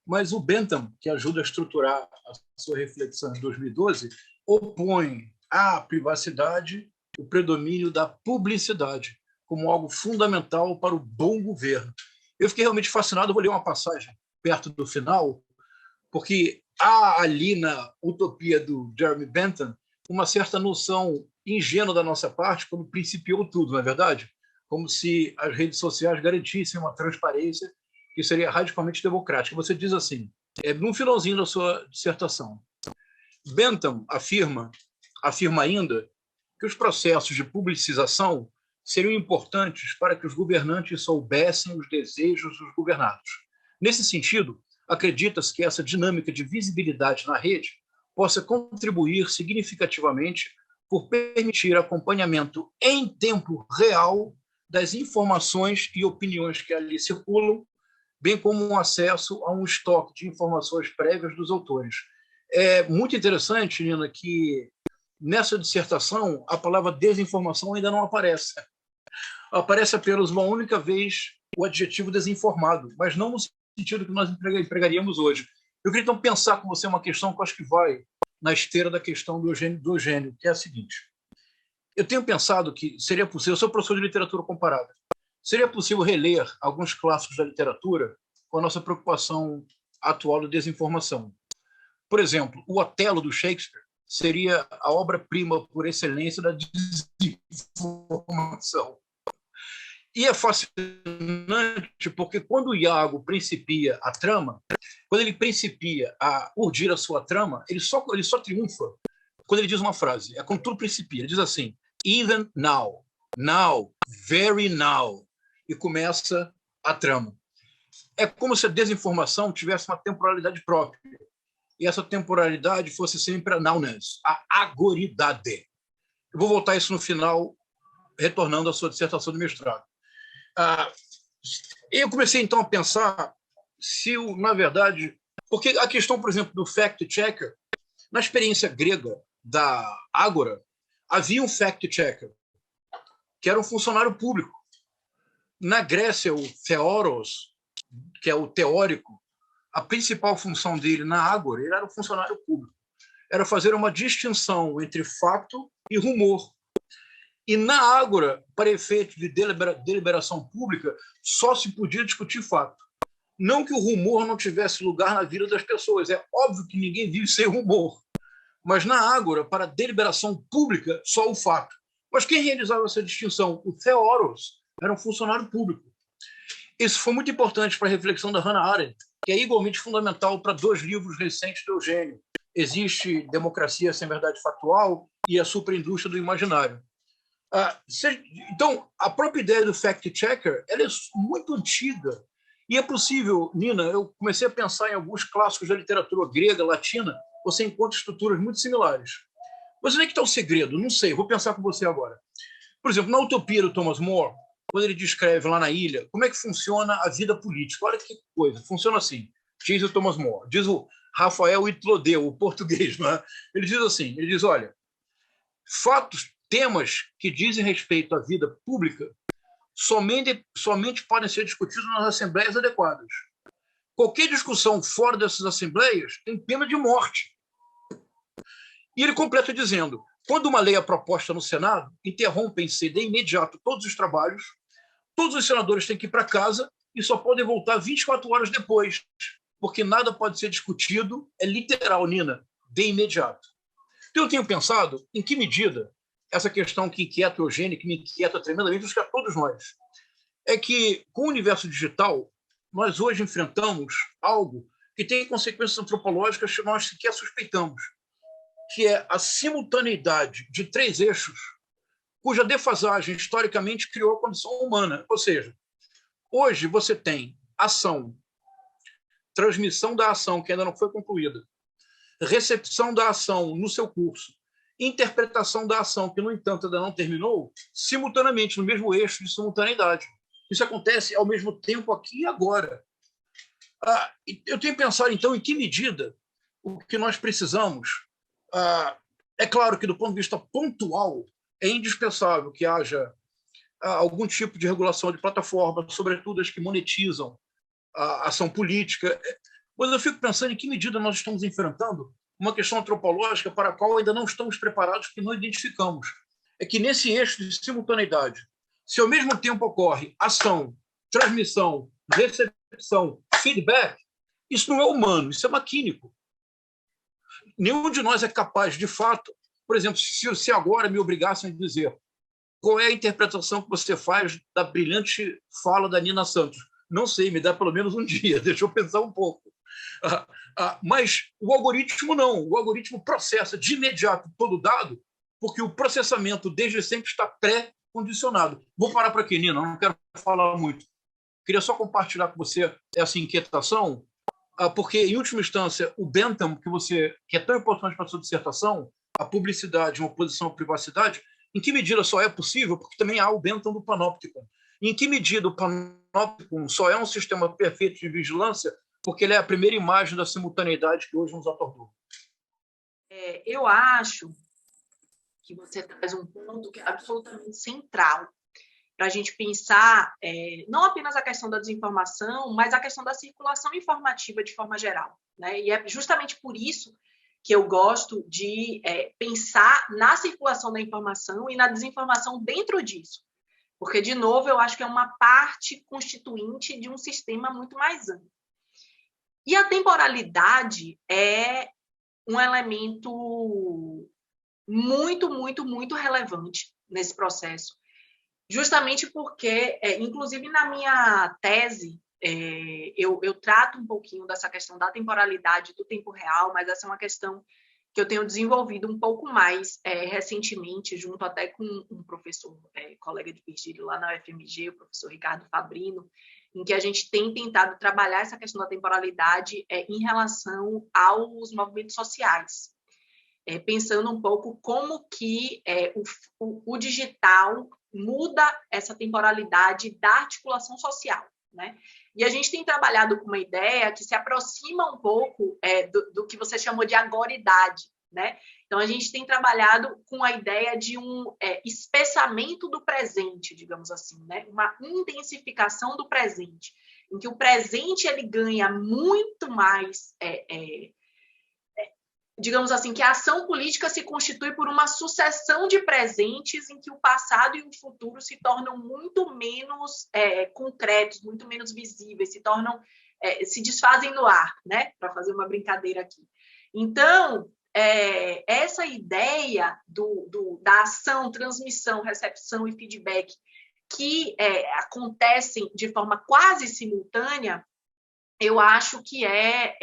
Mas o Bentham, que ajuda a estruturar a sua reflexão em 2012, opõe à privacidade o predomínio da publicidade como algo fundamental para o bom governo. Eu fiquei realmente fascinado, vou ler uma passagem perto do final, porque há ali na utopia do Jeremy Bentham uma certa noção ingênua da nossa parte quando principiou tudo, não é verdade? como se as redes sociais garantissem uma transparência que seria radicalmente democrática. Você diz assim, no finalzinho da sua dissertação, Bentham afirma ainda que os processos de publicização seriam importantes para que os governantes soubessem os desejos dos governados. Nesse sentido, acredita-se que essa dinâmica de visibilidade na rede possa contribuir significativamente por permitir acompanhamento em tempo real das informações e opiniões que ali circulam, bem como um acesso a um estoque de informações prévias dos autores. É muito interessante, Nina, que nessa dissertação a palavra desinformação ainda não aparece. Aparece apenas uma única vez o adjetivo desinformado, mas não no sentido que nós empregaríamos hoje. Eu queria, então, pensar com você uma questão que eu acho que vai na esteira da questão do Eugênio, que é a seguinte. Eu tenho pensado que seria possível, eu sou professor de literatura comparada, seria possível reler alguns clássicos da literatura com a nossa preocupação atual da desinformação. Por exemplo, o Otelo, do Shakespeare, seria a obra-prima por excelência da desinformação. E é fascinante porque quando o Iago principia a trama, quando ele principia a urdir a sua trama, ele só triunfa quando ele diz uma frase. É quando tudo principia. Ele diz assim, even now, now, very now. E começa a trama. É como se a desinformação tivesse uma temporalidade própria. E essa temporalidade fosse sempre a nowness, a agoridade. Eu vou voltar a isso no final, retornando à sua dissertação de mestrado. Eu comecei, então, a pensar se, na verdade... Porque a questão, por exemplo, do fact-checker, na experiência grega da Ágora, havia um fact-checker, que era um funcionário público. Na Grécia, o Theoros, que é o teórico, a principal função dele na Ágora, ele era um funcionário público. Era fazer uma distinção entre fato e rumor. E na Ágora, para efeito de deliberação pública, só se podia discutir fato. Não que o rumor não tivesse lugar na vida das pessoas. É óbvio que ninguém vive sem rumor. Mas na Ágora, para deliberação pública, só o fato. Mas quem realizava essa distinção? O Theoros era um funcionário público. Isso foi muito importante para a reflexão da Hannah Arendt, que é igualmente fundamental para 2 livros recentes do Eugênio. Existe Democracia Sem Verdade Factual e a Superindústria do Imaginário. Então, a própria ideia do fact-checker ela é muito antiga. E é possível, Nina, eu comecei a pensar em alguns clássicos da literatura grega, latina, você encontra estruturas muito similares. Mas onde é que está o segredo? Não sei, vou pensar com você agora. Por exemplo, na Utopia do Thomas More, quando ele descreve lá na ilha como é que funciona a vida política. Olha que coisa, funciona assim, diz o Thomas More, diz o Rafael Itlodeu, o português, né? Ele diz assim, ele diz, olha, temas que dizem respeito à vida pública somente podem ser discutidos nas assembleias adequadas. Qualquer discussão fora dessas assembleias tem pena de morte. E ele completa dizendo, quando uma lei é proposta no Senado, interrompem-se de imediato todos os trabalhos, todos os senadores têm que ir para casa e só podem voltar 24 horas depois, porque nada pode ser discutido, é literal, Nina, de imediato. Então eu tenho pensado em que medida essa questão que inquieta o Eugênio, que me inquieta tremendamente, acho que a todos nós, é que com o universo digital, nós hoje enfrentamos algo que tem consequências antropológicas que nós sequer suspeitamos, que é a simultaneidade de 3 eixos, cuja defasagem historicamente criou a condição humana. Ou seja, hoje você tem ação, transmissão da ação que ainda não foi concluída, recepção da ação no seu curso, interpretação da ação que, no entanto, ainda não terminou, simultaneamente, no mesmo eixo de simultaneidade. Isso acontece ao mesmo tempo aqui e agora. Eu tenho pensado, então, em que medida o que nós precisamos... É claro que, do ponto de vista pontual, é indispensável que haja algum tipo de regulação de plataforma, sobretudo as que monetizam a ação política. Mas eu fico pensando em que medida nós estamos enfrentando uma questão antropológica para a qual ainda não estamos preparados, que não identificamos. É que nesse eixo de simultaneidade, se ao mesmo tempo ocorre ação, transmissão, recepção, feedback, isso não é humano, isso é maquínico. Nenhum de nós é capaz, de fato, por exemplo, se agora me obrigassem a dizer qual é a interpretação que você faz da brilhante fala da Nina Santos? Não sei, me dá pelo menos um dia, deixa eu pensar um pouco. Mas o algoritmo não. O algoritmo processa de imediato todo o dado, porque o processamento desde sempre está pré-condicionado. Vou parar por aqui, Nina, não quero falar muito. Queria só compartilhar com você essa inquietação, porque, em última instância, o Bentham, que é tão importante para a sua dissertação, a publicidade, uma oposição à privacidade, em que medida só é possível? Porque também há o Bentham do Panopticon. Em que medida o Panopticon só é um sistema perfeito de vigilância porque ele é a primeira imagem da simultaneidade que hoje nos atordoa? Eu acho que você traz um ponto que é absolutamente central para a gente pensar não apenas a questão da desinformação, mas a questão da circulação informativa de forma geral, né? E é justamente por isso que eu gosto de pensar na circulação da informação e na desinformação dentro disso. Porque, de novo, eu acho que é uma parte constituinte de um sistema muito mais amplo. E a temporalidade é um elemento muito, muito, muito relevante nesse processo. Justamente porque, inclusive na minha tese, eu trato um pouquinho dessa questão da temporalidade do tempo real, mas essa é uma questão que eu tenho desenvolvido um pouco mais recentemente, junto até com um professor, colega de Virgílio lá na UFMG, o professor Ricardo Fabrino, em que a gente tem tentado trabalhar essa questão da temporalidade em relação aos movimentos sociais, pensando um pouco como que o digital muda essa temporalidade da articulação social, né? E a gente tem trabalhado com uma ideia que se aproxima um pouco do que você chamou de agoridade, né? Então, a gente tem trabalhado com a ideia de um espessamento do presente, digamos assim, né? Uma intensificação do presente, em que o presente ele ganha muito mais... digamos assim, que a ação política se constitui por uma sucessão de presentes em que o passado e o futuro se tornam muito menos concretos, muito menos visíveis, se desfazem no ar, né? Para fazer uma brincadeira aqui. Então, essa ideia da ação, transmissão, recepção e feedback que acontecem de forma quase simultânea, eu acho que é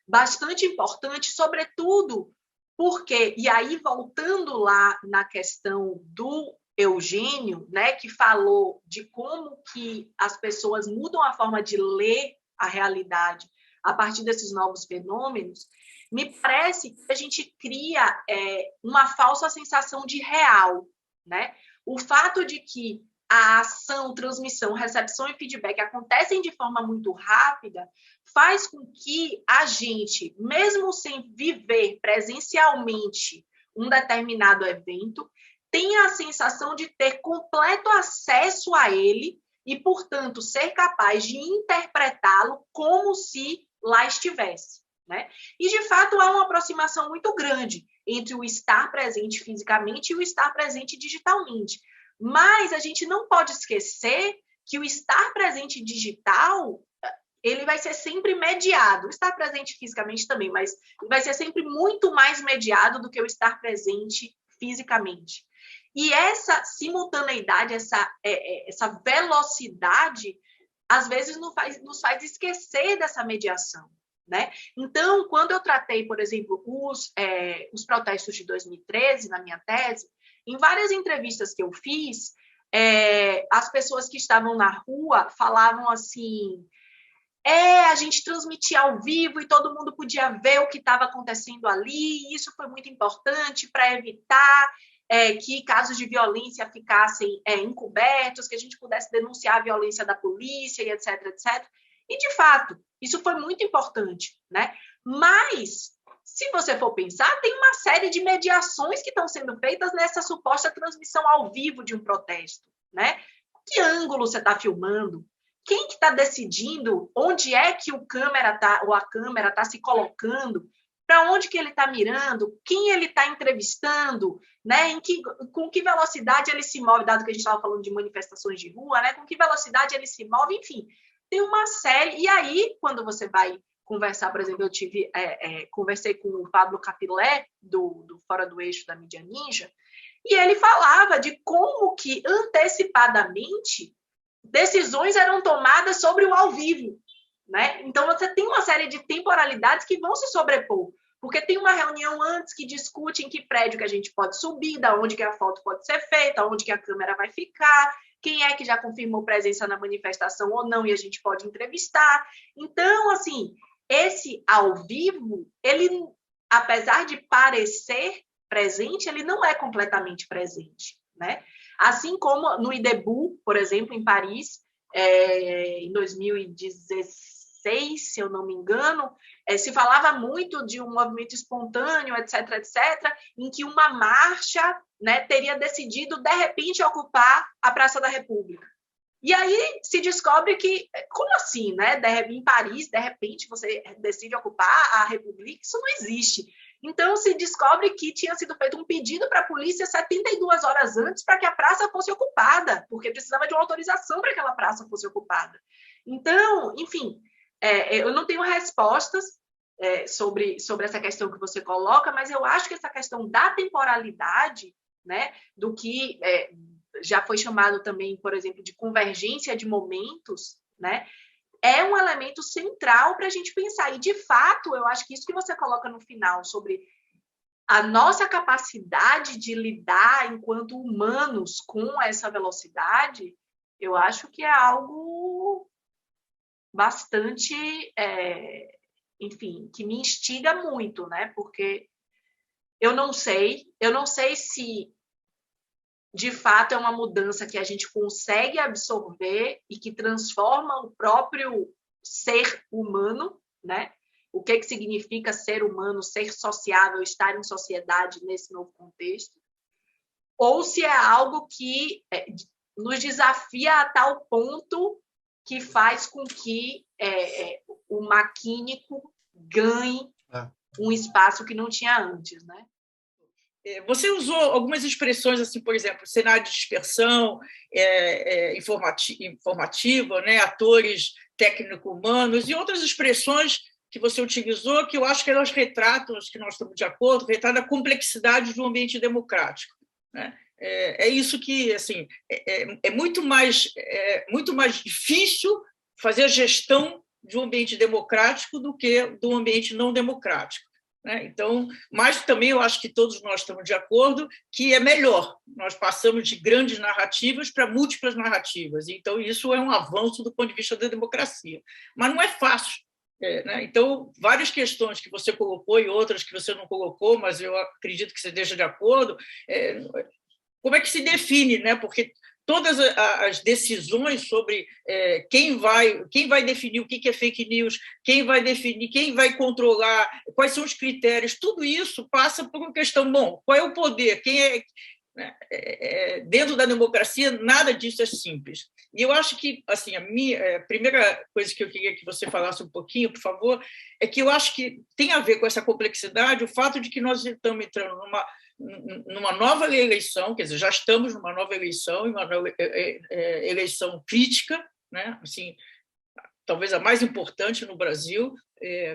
bastante importante, sobretudo porque, e aí voltando lá na questão do Eugênio, né, que falou de como que as pessoas mudam a forma de ler a realidade a partir desses novos fenômenos, me parece que a gente cria uma falsa sensação de real, né? O fato de que a ação, transmissão, recepção e feedback acontecem de forma muito rápida, faz com que a gente, mesmo sem viver presencialmente um determinado evento, tenha a sensação de ter completo acesso a ele e, portanto, ser capaz de interpretá-lo como se lá estivesse, né? E, de fato, há uma aproximação muito grande entre o estar presente fisicamente e o estar presente digitalmente. Mas a gente não pode esquecer que o estar presente digital, ele vai ser sempre mediado. O estar presente fisicamente também, mas vai ser sempre muito mais mediado do que o estar presente fisicamente. E essa simultaneidade, essa velocidade, às vezes nos faz esquecer dessa mediação, né? Então, quando eu tratei, por exemplo, os protestos de 2013, na minha tese, em várias entrevistas que eu fiz, as pessoas que estavam na rua falavam assim, a gente transmitia ao vivo e todo mundo podia ver o que estava acontecendo ali, e isso foi muito importante para evitar que casos de violência ficassem encobertos, que a gente pudesse denunciar a violência da polícia, e etc, etc. E, de fato, isso foi muito importante, né? Mas, se você for pensar, tem uma série de mediações que estão sendo feitas nessa suposta transmissão ao vivo de um protesto, né? Que ângulo você está filmando? Quem que está decidindo onde é que o câmera tá, ou a câmera está se colocando? Para onde que ele está mirando? Quem ele está entrevistando? Né? Com que velocidade ele se move, dado que a gente estava falando de manifestações de rua, né? Com que velocidade ele se move? Enfim, tem uma série. E aí, quando você vai conversar, por exemplo, conversei com o Pablo Capilé, do Fora do Eixo da Mídia Ninja, e ele falava de como que, antecipadamente, decisões eram tomadas sobre o ao vivo, né? Então, você tem uma série de temporalidades que vão se sobrepor, porque tem uma reunião antes que discute em que prédio que a gente pode subir, da onde que a foto pode ser feita, onde que a câmera vai ficar, quem é que já confirmou presença na manifestação ou não, e a gente pode entrevistar. Então, assim, esse ao vivo, ele, apesar de parecer presente, ele não é completamente presente, né? Assim como no IDEBU, por exemplo, em Paris, em 2016, se eu não me engano, se falava muito de um movimento espontâneo, etc., em que uma marcha, né, teria decidido, de repente, ocupar a Praça da República. E aí se descobre que, como assim, né? Em Paris, de repente, você decide ocupar a República, isso não existe. Então, se descobre que tinha sido feito um pedido para a polícia 72 horas antes para que a praça fosse ocupada, porque precisava de uma autorização para que aquela praça fosse ocupada. Então, enfim, eu não tenho respostas sobre essa questão que você coloca, mas eu acho que essa questão da temporalidade, né, do que já foi chamado também, por exemplo, de convergência de momentos, né, é um elemento central para a gente pensar. E, de fato, eu acho que isso que você coloca no final sobre a nossa capacidade de lidar enquanto humanos com essa velocidade, eu acho que é algo bastante, enfim, que me instiga muito, né? Porque eu não sei se de fato é uma mudança que a gente consegue absorver e que transforma o próprio ser humano, né? O que significa ser humano, ser sociável, estar em sociedade nesse novo contexto, ou se é algo que nos desafia a tal ponto que faz com que o maquínico ganhe um espaço que não tinha antes, né? Você usou algumas expressões, assim, por exemplo, cenário de dispersão, informativa, né? Atores técnico-humanos e outras expressões que você utilizou, que eu acho que elas retratam, acho que nós estamos de acordo, retratam a complexidade do ambiente democrático, né? É isso que, assim, é muito mais difícil fazer a gestão de um ambiente democrático do que do ambiente não democrático, né? Então, mas também eu acho que todos nós estamos de acordo que é melhor. Nós passamos de grandes narrativas para múltiplas narrativas. Então, isso é um avanço do ponto de vista da democracia. Mas não é fácil, né? Então, várias questões que você colocou e outras que você não colocou, mas eu acredito que você esteja de acordo. Como é que se define, né? Porque todas as decisões sobre quem vai definir o que é fake news, quem vai definir, quem vai controlar, quais são os critérios, tudo isso passa por uma questão, bom, qual é o poder, dentro da democracia, nada disso é simples. E eu acho que, assim, a primeira coisa que eu queria que você falasse um pouquinho, por favor, é que eu acho que tem a ver com essa complexidade o fato de que nós estamos entrando numa nova eleição, quer dizer, já estamos numa nova eleição, uma nova eleição crítica, né? Assim, talvez a mais importante no Brasil,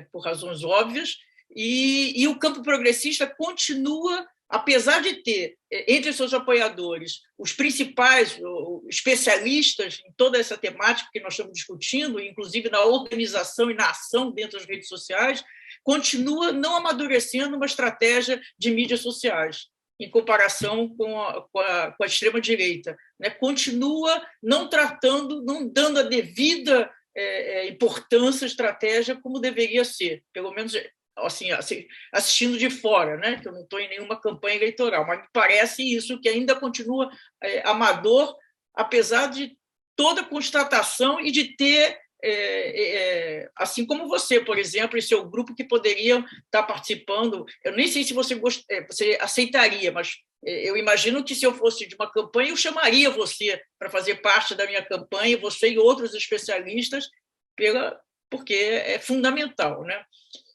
por razões óbvias, e o campo progressista continua, apesar de ter entre seus apoiadores os principais especialistas em toda essa temática que nós estamos discutindo, inclusive na organização e na ação dentro das redes sociais, continua não amadurecendo uma estratégia de mídias sociais, em comparação com a extrema-direita, né? Continua não tratando, não dando a devida importância à estratégia como deveria ser, pelo menos assim, assistindo de fora, né? Que eu não estou em nenhuma campanha eleitoral, mas me parece isso, que ainda continua amador, apesar de toda a constatação e de ter assim como você, por exemplo, e seu grupo que poderiam estar participando. Eu nem sei se você aceitaria, mas eu imagino que se eu fosse de uma campanha, eu chamaria você para fazer parte da minha campanha, você e outros especialistas, porque é fundamental, né?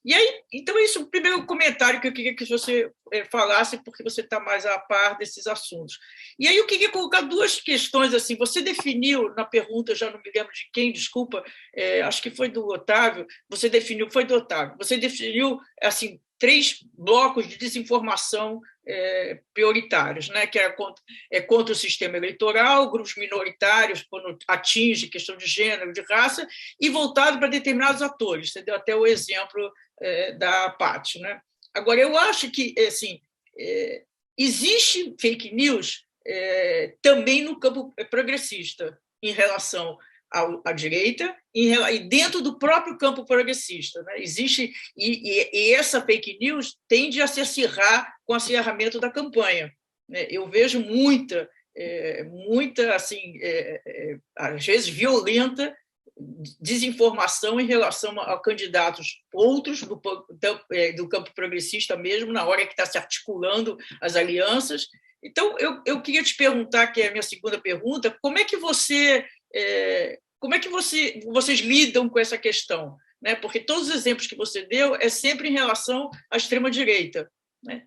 E aí, então, esse é o primeiro comentário que eu queria que você falasse, porque você está mais a par desses assuntos. E aí eu queria colocar duas questões. Assim, você definiu na pergunta, já não me lembro de quem, desculpa, acho que foi do Otávio, você definiu assim, 3 blocos de desinformação prioritários, né? Que é contra o sistema eleitoral, grupos minoritários, quando atinge questão de gênero, de raça, e voltado para determinados atores. Você deu até o exemplo da Paty, né? Agora, eu acho que assim, existe fake news também no campo progressista, em relação à direita, e dentro do próprio campo progressista, né? Existe, e essa fake news tende a se acirrar com o acirramento da campanha, né? Eu vejo muita assim, às vezes violenta, desinformação em relação a candidatos outros do campo progressista mesmo, na hora que está se articulando as alianças. Então, eu queria te perguntar, que é a minha segunda pergunta, como é que vocês lidam com essa questão? Né? Porque todos os exemplos que você deu é sempre em relação à extrema-direita. Né?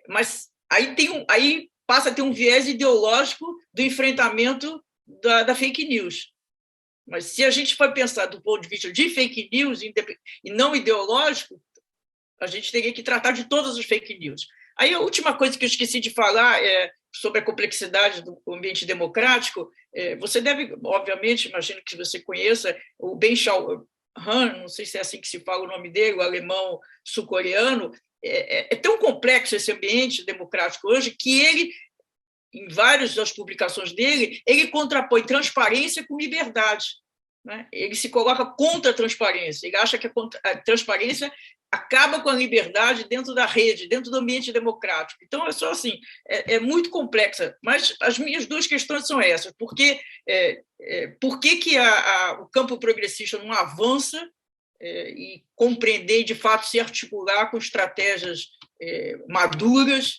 Mas aí passa a ter um viés ideológico do enfrentamento da fake news. Mas se a gente for pensar do ponto de vista de fake news e não ideológico, a gente teria que tratar de todas as fake news. Aí a última coisa que eu esqueci de falar é sobre a complexidade do ambiente democrático. Você deve, obviamente, imagino que você conheça o Ben-Shao Han, não sei se é assim que se fala o nome dele, o alemão sul-coreano. É tão complexo esse ambiente democrático hoje que ele, em várias das publicações dele, ele contrapõe transparência com liberdade. Né? Ele se coloca contra a transparência. Ele acha que a transparência acaba com a liberdade dentro da rede, dentro do ambiente democrático. Então, é só assim, é muito complexa. Mas as minhas duas questões são essas. Por que o campo progressista não avança e compreender, de fato, se articular com estratégias maduras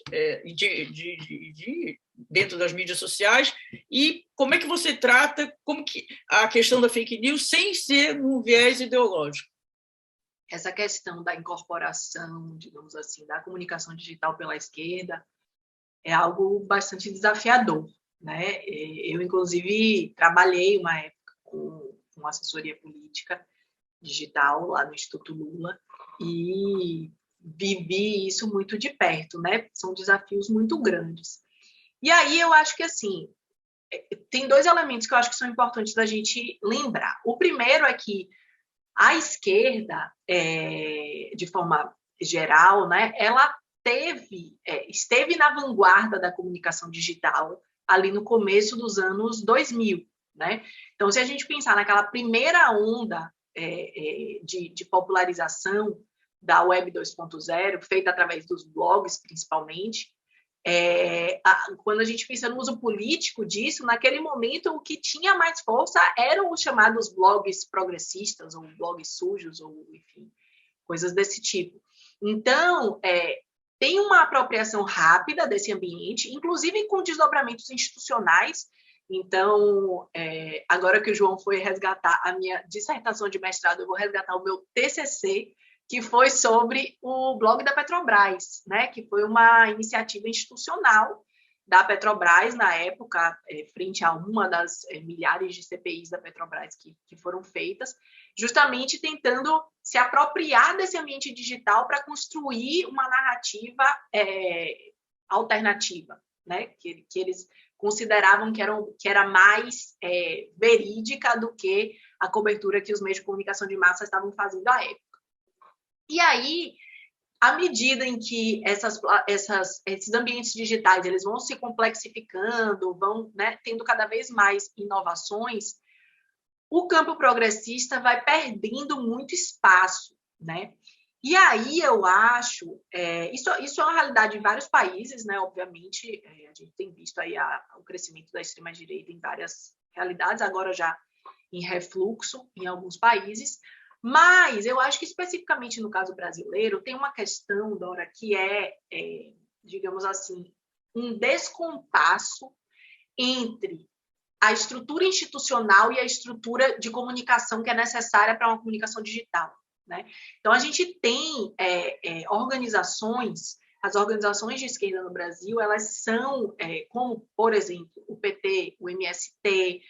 dentro das mídias sociais, e como é que você trata a questão da fake news sem ser num viés ideológico? Essa questão da incorporação, digamos assim, da comunicação digital pela esquerda é algo bastante desafiador, né? Eu, inclusive, trabalhei uma época com assessoria política digital lá no Instituto Lula e vivi isso muito de perto, né? São desafios muito grandes. E aí eu acho que, assim, tem 2 elementos que eu acho que são importantes da gente lembrar. O primeiro é que a esquerda, de forma geral, né, ela esteve na vanguarda da comunicação digital ali no começo dos anos 2000. Né? Então, se a gente pensar naquela primeira onda de popularização da Web 2.0, feita através dos blogs, principalmente, quando a gente pensa no uso político disso, naquele momento o que tinha mais força eram os chamados blogs progressistas, ou blogs sujos, ou enfim, coisas desse tipo. Então, tem uma apropriação rápida desse ambiente, inclusive com desdobramentos institucionais. Então, agora que o João foi resgatar a minha dissertação de mestrado, eu vou resgatar o meu TCC, que foi sobre o blog da Petrobras, né? Que foi uma iniciativa institucional da Petrobras, na época, frente a uma das milhares de CPIs da Petrobras que foram feitas, justamente tentando se apropriar desse ambiente digital para construir uma narrativa alternativa, né? Que eles consideravam que era mais verídica do que a cobertura que os meios de comunicação de massa estavam fazendo à época. E aí, à medida em que esses ambientes digitais eles vão se complexificando, vão, né, tendo cada vez mais inovações, o campo progressista vai perdendo muito espaço, né? E aí eu acho, isso é uma realidade em vários países, né? Obviamente, a gente tem visto aí o crescimento da extrema-direita em várias realidades, agora já em refluxo em alguns países. Mas eu acho que, especificamente no caso brasileiro, tem uma questão, Dora, que digamos assim, um descompasso entre a estrutura institucional e a estrutura de comunicação que é necessária para uma comunicação digital. né? Então, a gente tem organizações, as organizações de esquerda no Brasil, elas são, como, por exemplo, o PT, o MST,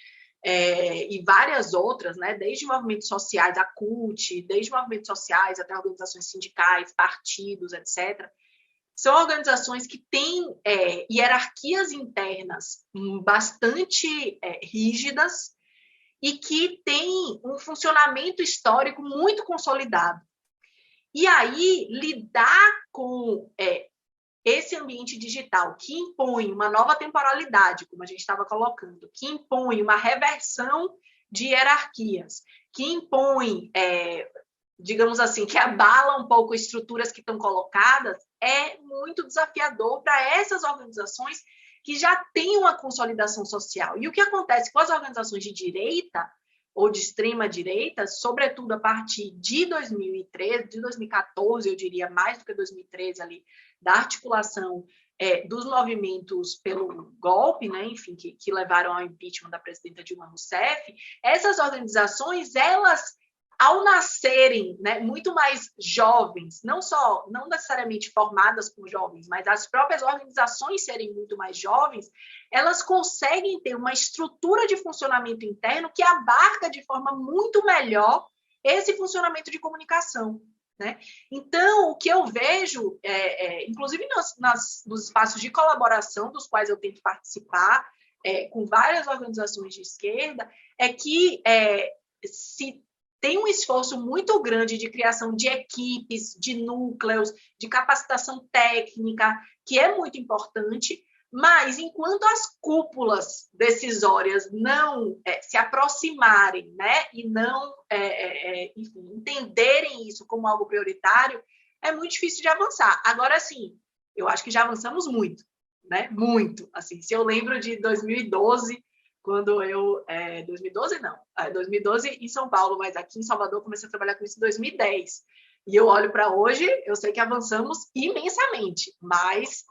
e várias outras, né? Desde movimentos sociais, a CUT, desde movimentos sociais até organizações sindicais, partidos, etc., são organizações que têm hierarquias internas bastante rígidas e que têm um funcionamento histórico muito consolidado. E aí, lidar com esse ambiente digital que impõe uma nova temporalidade, como a gente estava colocando, que impõe uma reversão de hierarquias, que impõe, digamos assim, que abala um pouco estruturas que estão colocadas, é muito desafiador para essas organizações que já têm uma consolidação social. E o que acontece com as organizações de direita ou de extrema-direita, sobretudo a partir de 2013, de 2014, eu diria mais do que 2013, ali, da articulação dos movimentos pelo golpe, né, enfim, que levaram ao impeachment da presidenta Dilma Rousseff, essas organizações, elas, ao nascerem, né, muito mais jovens, não necessariamente formadas por jovens, mas as próprias organizações serem muito mais jovens, elas conseguem ter uma estrutura de funcionamento interno que abarca de forma muito melhor esse funcionamento de comunicação, né? Então, o que eu vejo, inclusive nos espaços de colaboração dos quais eu tento participar, com várias organizações de esquerda, é que se tem um esforço muito grande de criação de equipes, de núcleos, de capacitação técnica, que é muito importante, mas enquanto as cúpulas decisórias não se aproximarem, né, e não enfim, entenderem isso como algo prioritário, é muito difícil de avançar. Agora, sim, eu acho que já avançamos muito, né? Muito. Assim, se eu lembro de 2012, quando eu... 2012 em São Paulo, mas aqui em Salvador comecei a trabalhar com isso em 2010. E eu olho para hoje, eu sei que avançamos imensamente, mas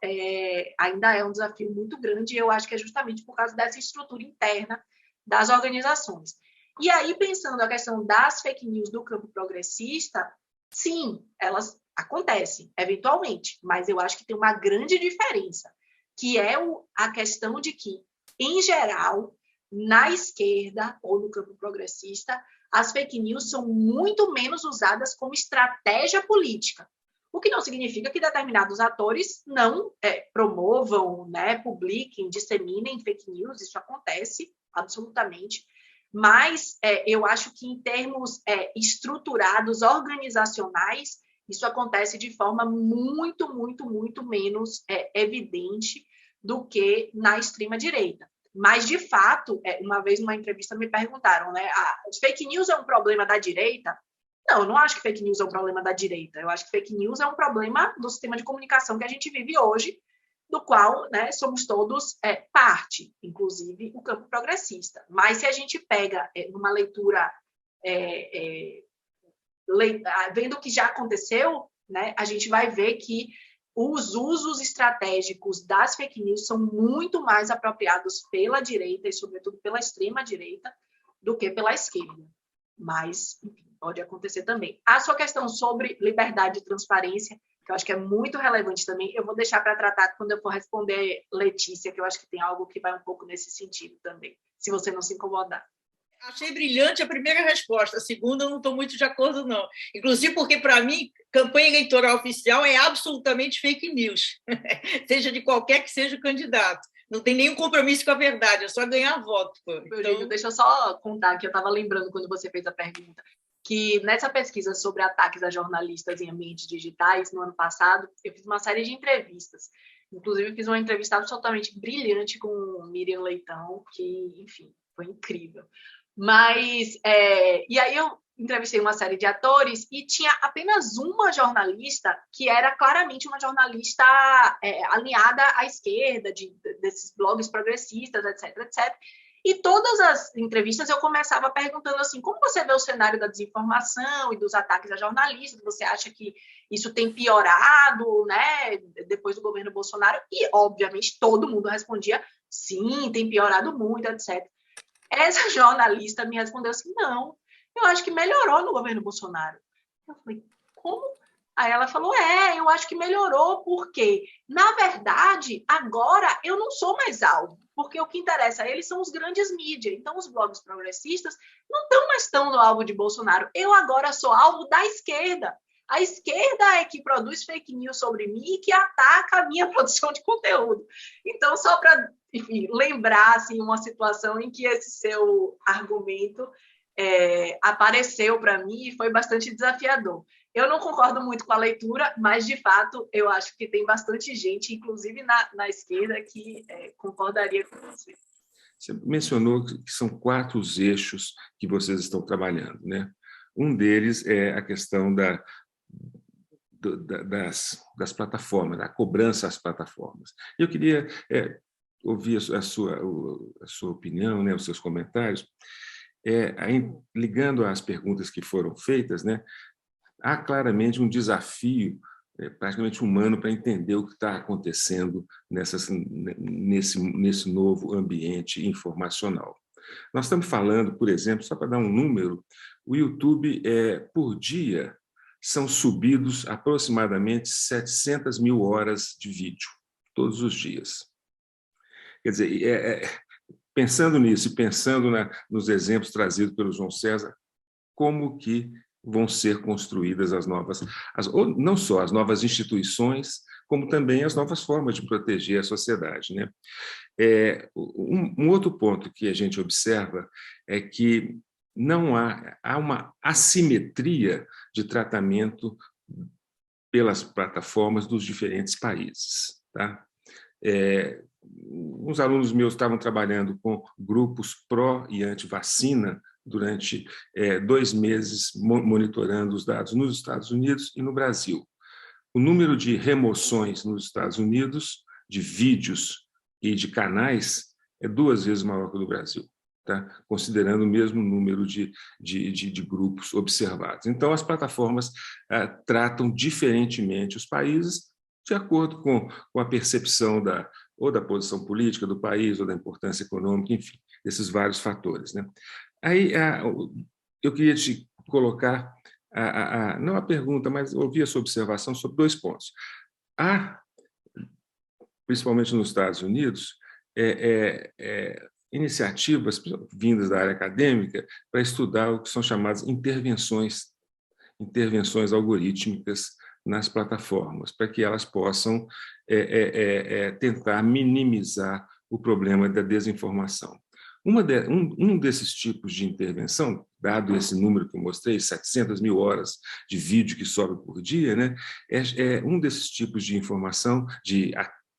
ainda é um desafio muito grande e eu acho que é justamente por causa dessa estrutura interna das organizações. E aí, pensando a questão das fake news do campo progressista, sim, elas acontecem, eventualmente, mas eu acho que tem uma grande diferença, que é a questão de que, em geral, na esquerda ou no campo progressista, as fake news são muito menos usadas como estratégia política, o que não significa que determinados atores não promovam, né, publiquem, disseminem fake news, isso acontece absolutamente, mas eu acho que em termos estruturados, organizacionais, isso acontece de forma muito, muito, muito menos evidente do que na extrema-direita. Mas, de fato, uma vez numa entrevista me perguntaram, né, fake news é um problema da direita? Não, eu não acho que fake news é um problema da direita. Eu acho que fake news é um problema do sistema de comunicação que a gente vive hoje, do qual, né, somos todos parte, inclusive o campo progressista. Mas se a gente pega numa leitura, vendo o que já aconteceu, né, a gente vai ver que os usos estratégicos das fake news são muito mais apropriados pela direita e, sobretudo, pela extrema-direita do que pela esquerda. Mas, enfim, pode acontecer também. A sua questão sobre liberdade e transparência, que eu acho que é muito relevante também, eu vou deixar para tratar quando eu for responder Letícia, que eu acho que tem algo que vai um pouco nesse sentido também, se você não se incomodar. Achei brilhante a primeira resposta, a segunda eu não estou muito de acordo, não. Inclusive porque, para mim, campanha eleitoral oficial é absolutamente fake news, seja de qualquer que seja o candidato. Não tem nenhum compromisso com a verdade, é só ganhar voto. Então... Deixa eu só contar, que eu estava lembrando quando você fez a pergunta, que nessa pesquisa sobre ataques a jornalistas em ambientes digitais, no ano passado, eu fiz uma série de entrevistas. Inclusive, fiz uma entrevista absolutamente brilhante com Miriam Leitão, que, enfim, foi incrível. Mas, e aí eu entrevistei uma série de atores e tinha apenas uma jornalista que era claramente uma jornalista alinhada à esquerda, desses blogs progressistas, etc, etc. E todas as entrevistas eu começava perguntando assim, como você vê o cenário da desinformação e dos ataques a jornalistas? Você acha que isso tem piorado, né, depois do governo Bolsonaro? E, obviamente, todo mundo respondia, sim, tem piorado muito, etc. Essa jornalista me respondeu assim, não, eu acho que melhorou no governo Bolsonaro. Eu falei, como? Aí ela falou, eu acho que melhorou, porque, na verdade, agora eu não sou mais alvo, porque o que interessa a eles são os grandes mídias. Então, os blogs progressistas não estão mais tão no alvo de Bolsonaro. Eu agora sou alvo da esquerda. A esquerda é que produz fake news sobre mim e que ataca a minha produção de conteúdo. Então, só para, enfim, lembrar assim, uma situação em que esse seu argumento apareceu para mim e foi bastante desafiador. Eu não concordo muito com a leitura, mas, de fato, eu acho que tem bastante gente, inclusive na esquerda, que concordaria com você. Você mencionou que são 4 os eixos que vocês estão trabalhando, né? Um deles é a questão das plataformas, da cobrança às plataformas. Eu queria ouvir a sua opinião, né, os seus comentários, ligando às perguntas que foram feitas, né? Há claramente um desafio praticamente humano para entender o que está acontecendo nesse novo ambiente informacional. Nós estamos falando, por exemplo, só para dar um número, o YouTube, por dia, são subidos aproximadamente 700 mil horas de vídeo, todos os dias. Quer dizer, pensando nisso e pensando nos exemplos trazidos pelo João César, como que vão ser construídas não só as novas instituições, como também as novas formas de proteger a sociedade, né? Um outro ponto que a gente observa é que não há uma assimetria de tratamento pelas plataformas dos diferentes países, tá? Uns alunos meus estavam trabalhando com grupos pró e anti-vacina durante 2 meses, monitorando os dados nos Estados Unidos e no Brasil. O número de remoções nos Estados Unidos, de vídeos e de canais, é 2 vezes maior que o do Brasil, tá? Considerando o mesmo número de grupos observados. Então, as plataformas tratam diferentemente os países de acordo com a percepção ou da posição política do país, ou da importância econômica, enfim, desses vários fatores, né? Aí, eu queria te colocar, não a pergunta, mas ouvir a sua observação sobre 2 pontos. Há, principalmente nos Estados Unidos, iniciativas vindas da área acadêmica para estudar o que são chamadas intervenções algorítmicas nas plataformas, para que elas possam tentar minimizar o problema da desinformação. Um desses tipos de intervenção, dado esse número que eu mostrei, 700 mil horas de vídeo que sobe por dia, né, um desses tipos de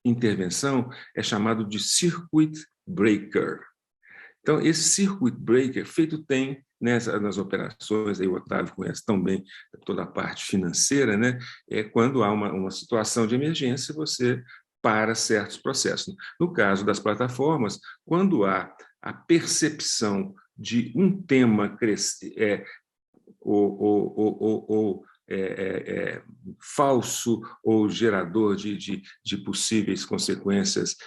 intervenção é chamado de circuit breaker. Então, esse circuit breaker feito tem nas operações, aí o Otávio conhece tão bem toda a parte financeira, né, quando há uma situação de emergência, você para certos processos. No caso das plataformas, quando há a percepção de um tema falso ou gerador de possíveis consequências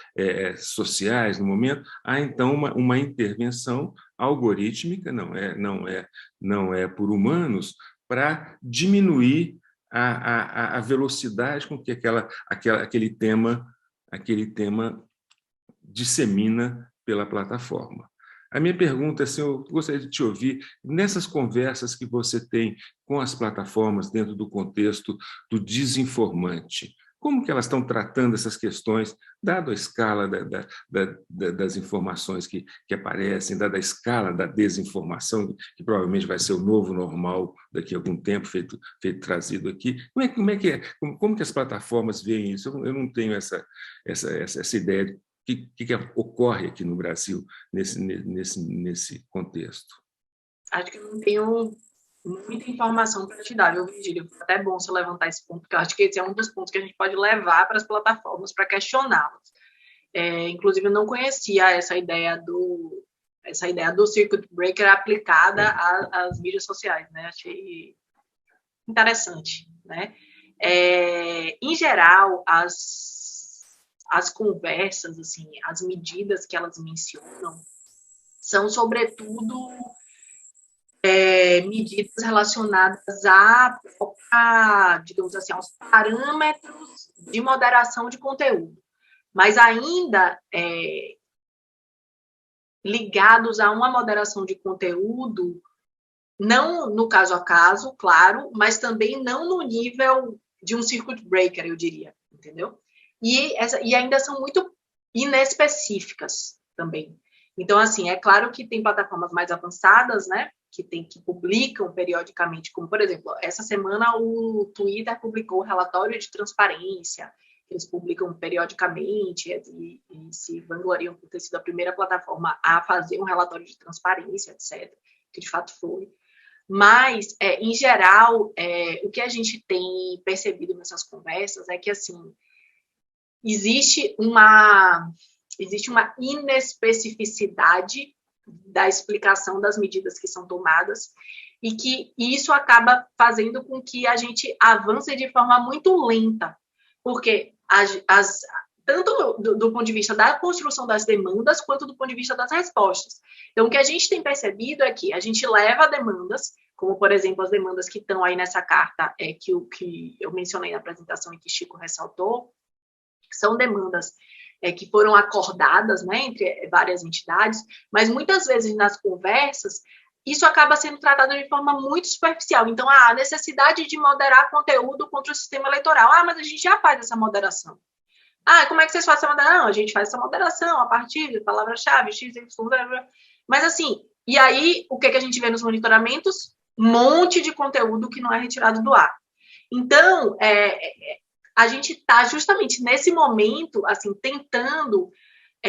sociais no momento, há então uma intervenção algorítmica, não é por humanos, para diminuir a velocidade com que aquele tema dissemina pela plataforma. A minha pergunta, assim, eu gostaria de te ouvir, nessas conversas que você tem com as plataformas dentro do contexto do desinformante, como que elas estão tratando essas questões, dado a escala das informações que aparecem, dada a escala da desinformação, que provavelmente vai ser o novo normal daqui a algum tempo, trazido aqui. Como que as plataformas veem isso? Eu não tenho essa ideia de que ocorre aqui no Brasil nesse contexto. Acho que eu não tenho muita informação para te dar, viu, Virgílio? Foi até bom você levantar esse ponto, porque eu acho que esse é um dos pontos que a gente pode levar para as plataformas para questioná-las. Inclusive, eu não conhecia essa ideia do circuit breaker aplicada às mídias sociais, né? Achei interessante, né? Em geral, as conversas, assim, as medidas que elas mencionam são, sobretudo, medidas relacionadas digamos assim, aos parâmetros de moderação de conteúdo, mas ainda ligados a uma moderação de conteúdo, não no caso a caso, claro, mas também não no nível de um circuit breaker, eu diria, entendeu? E ainda são muito inespecíficas também. Então, assim, é claro que tem plataformas mais avançadas, né, que publicam periodicamente, como, por exemplo, essa semana o Twitter publicou o relatório de transparência, eles publicam periodicamente e se vangloriam por ter sido a primeira plataforma a fazer um relatório de transparência, etc., que de fato foi. Mas, em geral, o que a gente tem percebido nessas conversas é que, assim, existe uma inespecificidade da explicação das medidas que são tomadas e que isso acaba fazendo com que a gente avance de forma muito lenta, porque tanto do ponto de vista da construção das demandas, quanto do ponto de vista das respostas. Então, o que a gente tem percebido é que a gente leva demandas, como, por exemplo, as demandas que estão aí nessa carta, que eu mencionei na apresentação e que Chico ressaltou, que são demandas que foram acordadas, né, entre várias entidades, mas muitas vezes nas conversas isso acaba sendo tratado de forma muito superficial. Então, a necessidade de moderar conteúdo contra o sistema eleitoral. Mas a gente já faz essa moderação. Como é que vocês fazem essa moderação? Não, a gente faz essa moderação a partir de palavra-chave, x, y, mas assim, e aí, o que a gente vê nos monitoramentos? Um monte de conteúdo que não é retirado do ar. Então, a gente está justamente nesse momento, assim, tentando,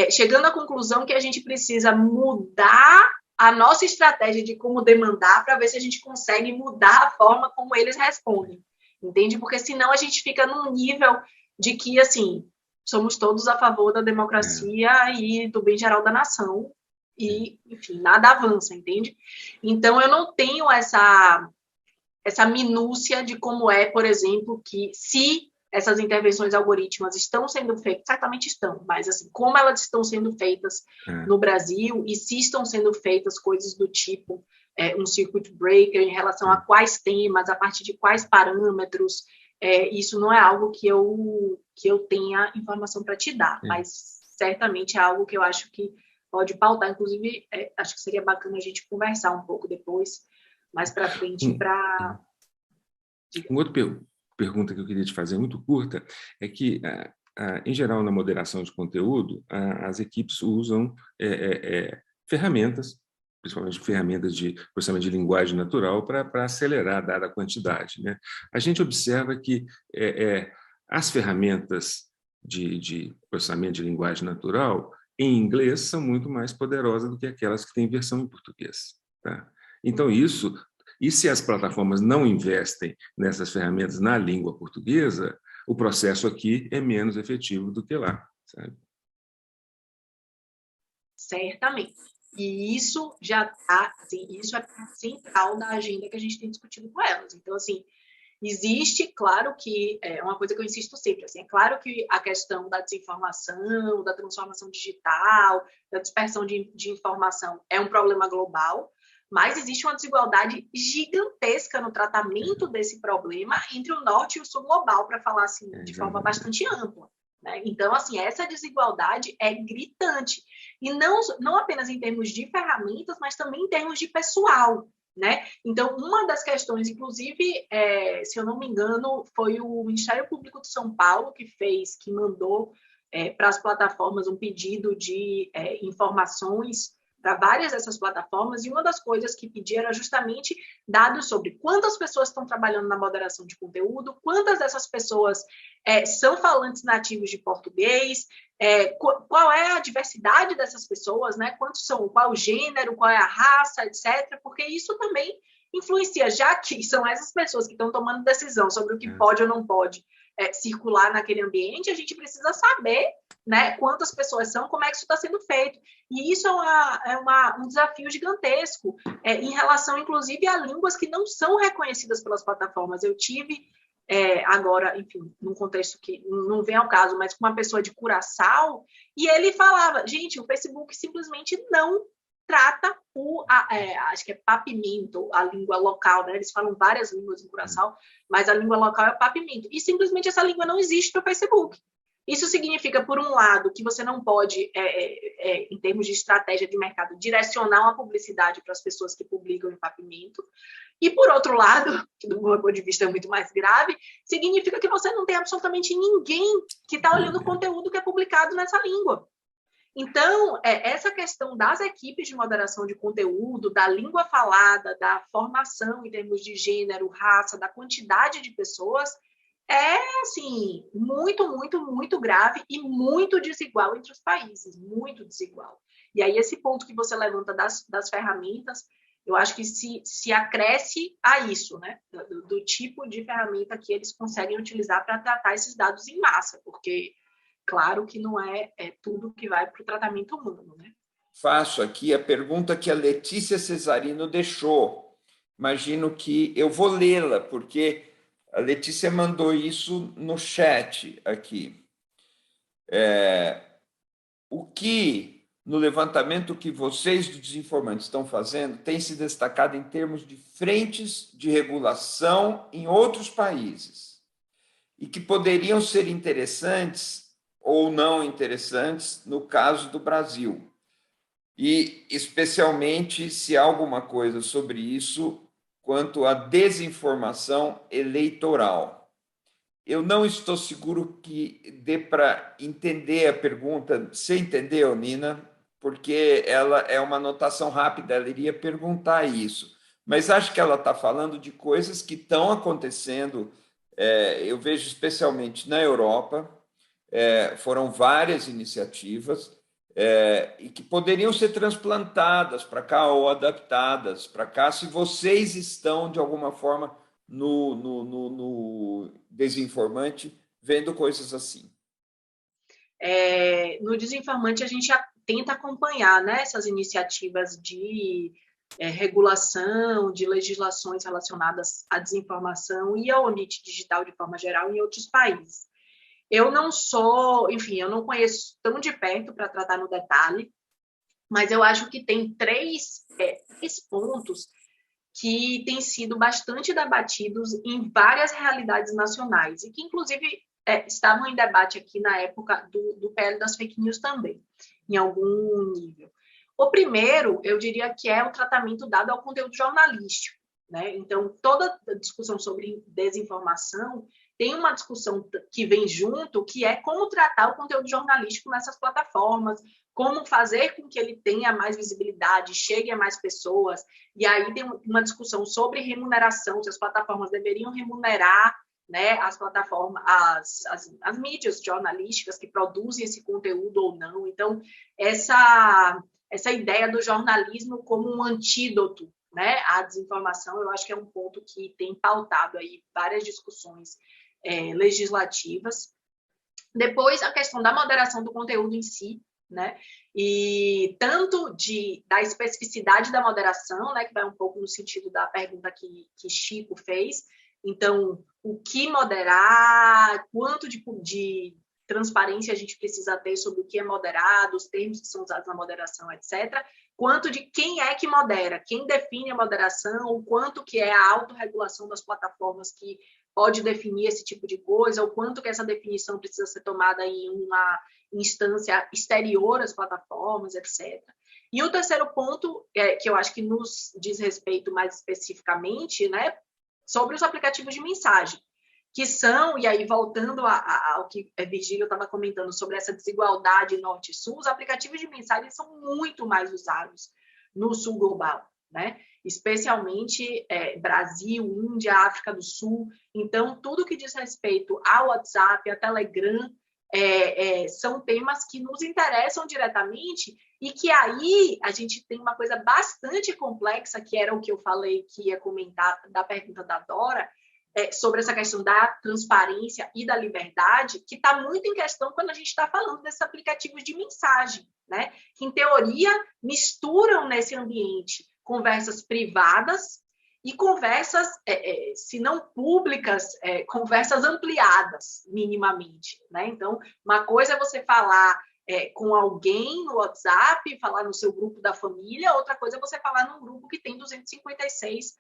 chegando à conclusão que a gente precisa mudar a nossa estratégia de como demandar para ver se a gente consegue mudar a forma como eles respondem, entende? Porque senão a gente fica num nível de que, assim, somos todos a favor da democracia e do bem geral da nação e, enfim, nada avança, entende? Então, eu não tenho essa minúcia de como por exemplo, que se essas intervenções algorítmicas estão sendo feitas, certamente estão, mas assim, como elas estão sendo feitas no Brasil e se estão sendo feitas coisas do tipo um circuit breaker em relação a quais temas, a partir de quais parâmetros, isso não é algo que eu tenha informação para te dar, mas certamente é algo que eu acho que pode pautar, inclusive, acho que seria bacana a gente conversar um pouco depois, mais para frente, para... Uma outra pergunta que eu queria te fazer, muito curta, é que, em geral, na moderação de conteúdo, as equipes usam ferramentas, principalmente ferramentas de processamento de linguagem natural, para acelerar a dada quantidade, né? A gente observa que as ferramentas de processamento de linguagem natural, em inglês, são muito mais poderosas do que aquelas que têm versão em português, tá? Então, e se as plataformas não investem nessas ferramentas na língua portuguesa, o processo aqui é menos efetivo do que lá, sabe? Certamente. E isso já está, assim, isso é central da agenda que a gente tem discutido com elas. Então, assim, existe, claro que, é uma coisa que eu insisto sempre, assim, é claro que a questão da desinformação, da transformação digital, da dispersão de informação é um problema global, mas existe uma desigualdade gigantesca no tratamento desse problema entre o norte e o sul global, para falar assim, de forma bastante ampla, né? Então, assim, essa desigualdade é gritante. E não apenas em termos de ferramentas, mas também em termos de pessoal, né? Então, uma das questões, inclusive, se eu não me engano, foi o Ministério Público de São Paulo que mandou para as plataformas um pedido de informações para várias dessas plataformas, e uma das coisas que pedi era justamente dados sobre quantas pessoas estão trabalhando na moderação de conteúdo, quantas dessas pessoas são falantes nativos de português, qual é a diversidade dessas pessoas, né? Quantos são, qual o gênero, qual é a raça, etc., porque isso também influencia, já que são essas pessoas que estão tomando decisão sobre o que pode ou não pode circular naquele ambiente, a gente precisa saber, né, quantas pessoas são, como é que isso está sendo feito. E isso um desafio gigantesco em relação, inclusive, a línguas que não são reconhecidas pelas plataformas. Eu tive agora, enfim, num contexto que não vem ao caso, mas com uma pessoa de Curaçao, e ele falava, gente, o Facebook simplesmente não trata acho que é Papiamento, a língua local, né? Eles falam várias línguas em Curaçao, mas a língua local é Papiamento. E simplesmente essa língua não existe para o Facebook. Isso significa, por um lado, que você não pode, em termos de estratégia de mercado, direcionar uma publicidade para as pessoas que publicam em Papiamento. E, por outro lado, que do meu ponto de vista é muito mais grave, significa que você não tem absolutamente ninguém que está olhando o conteúdo que é publicado nessa língua. Então, essa questão das equipes de moderação de conteúdo, da língua falada, da formação em termos de gênero, raça, da quantidade de pessoas, é, assim, muito, muito, muito grave e muito desigual entre os países, muito desigual. E aí, esse ponto que você levanta das ferramentas, eu acho que se acresce a isso, né? Do tipo de ferramenta que eles conseguem utilizar para tratar esses dados em massa, porque claro que não é tudo que vai para o tratamento humano, né? Faço aqui a pergunta que a Letícia Cesarino deixou. Imagino que eu vou lê-la, porque a Letícia mandou isso no chat aqui. O que, no levantamento que vocês do Desinformantes estão fazendo, tem se destacado em termos de frentes de regulação em outros países e que poderiam ser interessantes ou não interessantes no caso do Brasil. E, especialmente, se há alguma coisa sobre isso quanto à desinformação eleitoral. Eu não estou seguro que dê para entender a pergunta. Você entendeu, Nina? Porque ela é uma anotação rápida, ela iria perguntar isso. Mas acho que ela está falando de coisas que estão acontecendo, eu vejo especialmente na Europa, foram várias iniciativas e que poderiam ser transplantadas para cá ou adaptadas para cá, se vocês estão, de alguma forma, no Desinformante, vendo coisas assim. No Desinformante, a gente tenta acompanhar, né, essas iniciativas de regulação, de legislações relacionadas à desinformação e ao ambiente digital de forma geral em outros países. Eu não conheço tão de perto para tratar no detalhe, mas eu acho que tem três pontos que têm sido bastante debatidos em várias realidades nacionais e que, inclusive, estavam em debate aqui na época do PL das fake news também, em algum nível. O primeiro, eu diria que é o tratamento dado ao conteúdo jornalístico, né? Então, toda a discussão sobre desinformação tem uma discussão que vem junto, que é como tratar o conteúdo jornalístico nessas plataformas, como fazer com que ele tenha mais visibilidade, chegue a mais pessoas, e aí tem uma discussão sobre remuneração, se as plataformas deveriam remunerar, né, as plataformas, as mídias jornalísticas que produzem esse conteúdo ou não. Então, essa ideia do jornalismo como um antídoto, né, à desinformação, eu acho que é um ponto que tem pautado aí várias discussões legislativas. Depois, a questão da moderação do conteúdo em si, né? E tanto da especificidade da moderação, né, que vai um pouco no sentido da pergunta que Chico fez. Então, o que moderar, quanto de transparência a gente precisa ter sobre o que é moderado, os termos que são usados na moderação, etc., quanto de quem é que modera, quem define a moderação, o quanto que é a autorregulação das plataformas que pode definir esse tipo de coisa, o quanto que essa definição precisa ser tomada em uma instância exterior às plataformas, etc. E o terceiro ponto, que eu acho que nos diz respeito mais especificamente, né, sobre os aplicativos de mensagem, que são, e aí voltando ao que a Virgílio estava comentando sobre essa desigualdade norte-sul, os aplicativos de mensagem são muito mais usados no sul global, né? Especialmente Brasil, Índia, África do Sul. Então, tudo que diz respeito ao WhatsApp, a Telegram, são temas que nos interessam diretamente e que aí a gente tem uma coisa bastante complexa, que era o que eu falei que ia comentar da pergunta da Dora, sobre essa questão da transparência e da liberdade, que está muito em questão quando a gente está falando desses aplicativos de mensagem, né? Que, em teoria, misturam nesse ambiente conversas privadas e conversas, se não públicas, conversas ampliadas, minimamente, né? Então, uma coisa é você falar com alguém no WhatsApp, falar no seu grupo da família, outra coisa é você falar num grupo que tem 256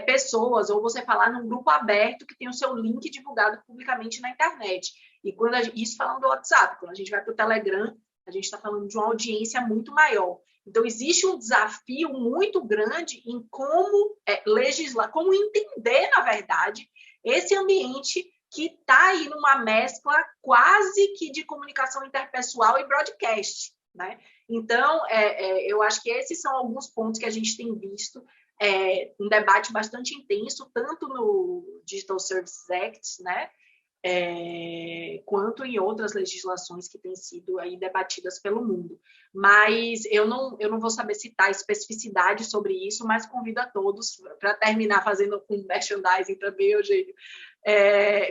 pessoas, ou você falar num grupo aberto que tem o seu link divulgado publicamente na internet. E isso falando do WhatsApp, quando a gente vai para o Telegram, a gente está falando de uma audiência muito maior. Então, existe um desafio muito grande em como legislar, como entender, na verdade, esse ambiente que está aí numa mescla quase que de comunicação interpessoal e broadcast, né? Então, eu acho que esses são alguns pontos que a gente tem visto, um debate bastante intenso, tanto no Digital Services Act, né? Quanto em outras legislações que têm sido aí debatidas pelo mundo. Mas eu não vou saber citar especificidade sobre isso, mas convido a todos, para terminar fazendo um merchandising também, Eugênio,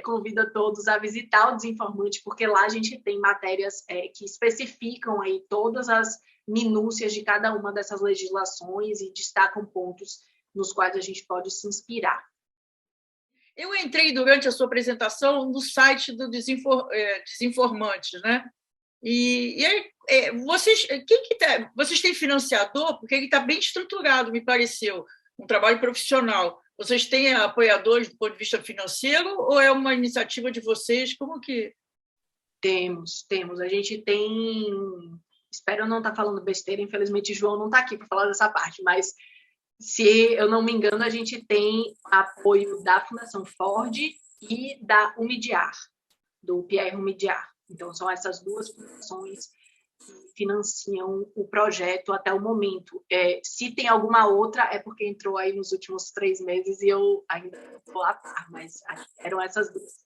convido a todos a visitar o Desinformante, porque lá a gente tem matérias que especificam aí todas as minúcias de cada uma dessas legislações e destacam pontos nos quais a gente pode se inspirar. Eu entrei durante a sua apresentação no site do Desinformantes, né? E aí, vocês têm financiador? Porque ele está bem estruturado, me pareceu, um trabalho profissional. Vocês têm apoiadores do ponto de vista financeiro ou é uma iniciativa de vocês? Como que... Temos. A gente tem... Espero não estar falando besteira, infelizmente o João não está aqui para falar dessa parte, mas... Se eu não me engano, a gente tem apoio da Fundação Ford e da Umidiar, do Pierre Umidiar. Então, são essas duas fundações que financiam o projeto até o momento. Se tem alguma outra, é porque entrou aí nos últimos 3 meses e eu ainda estou a par, mas eram essas duas.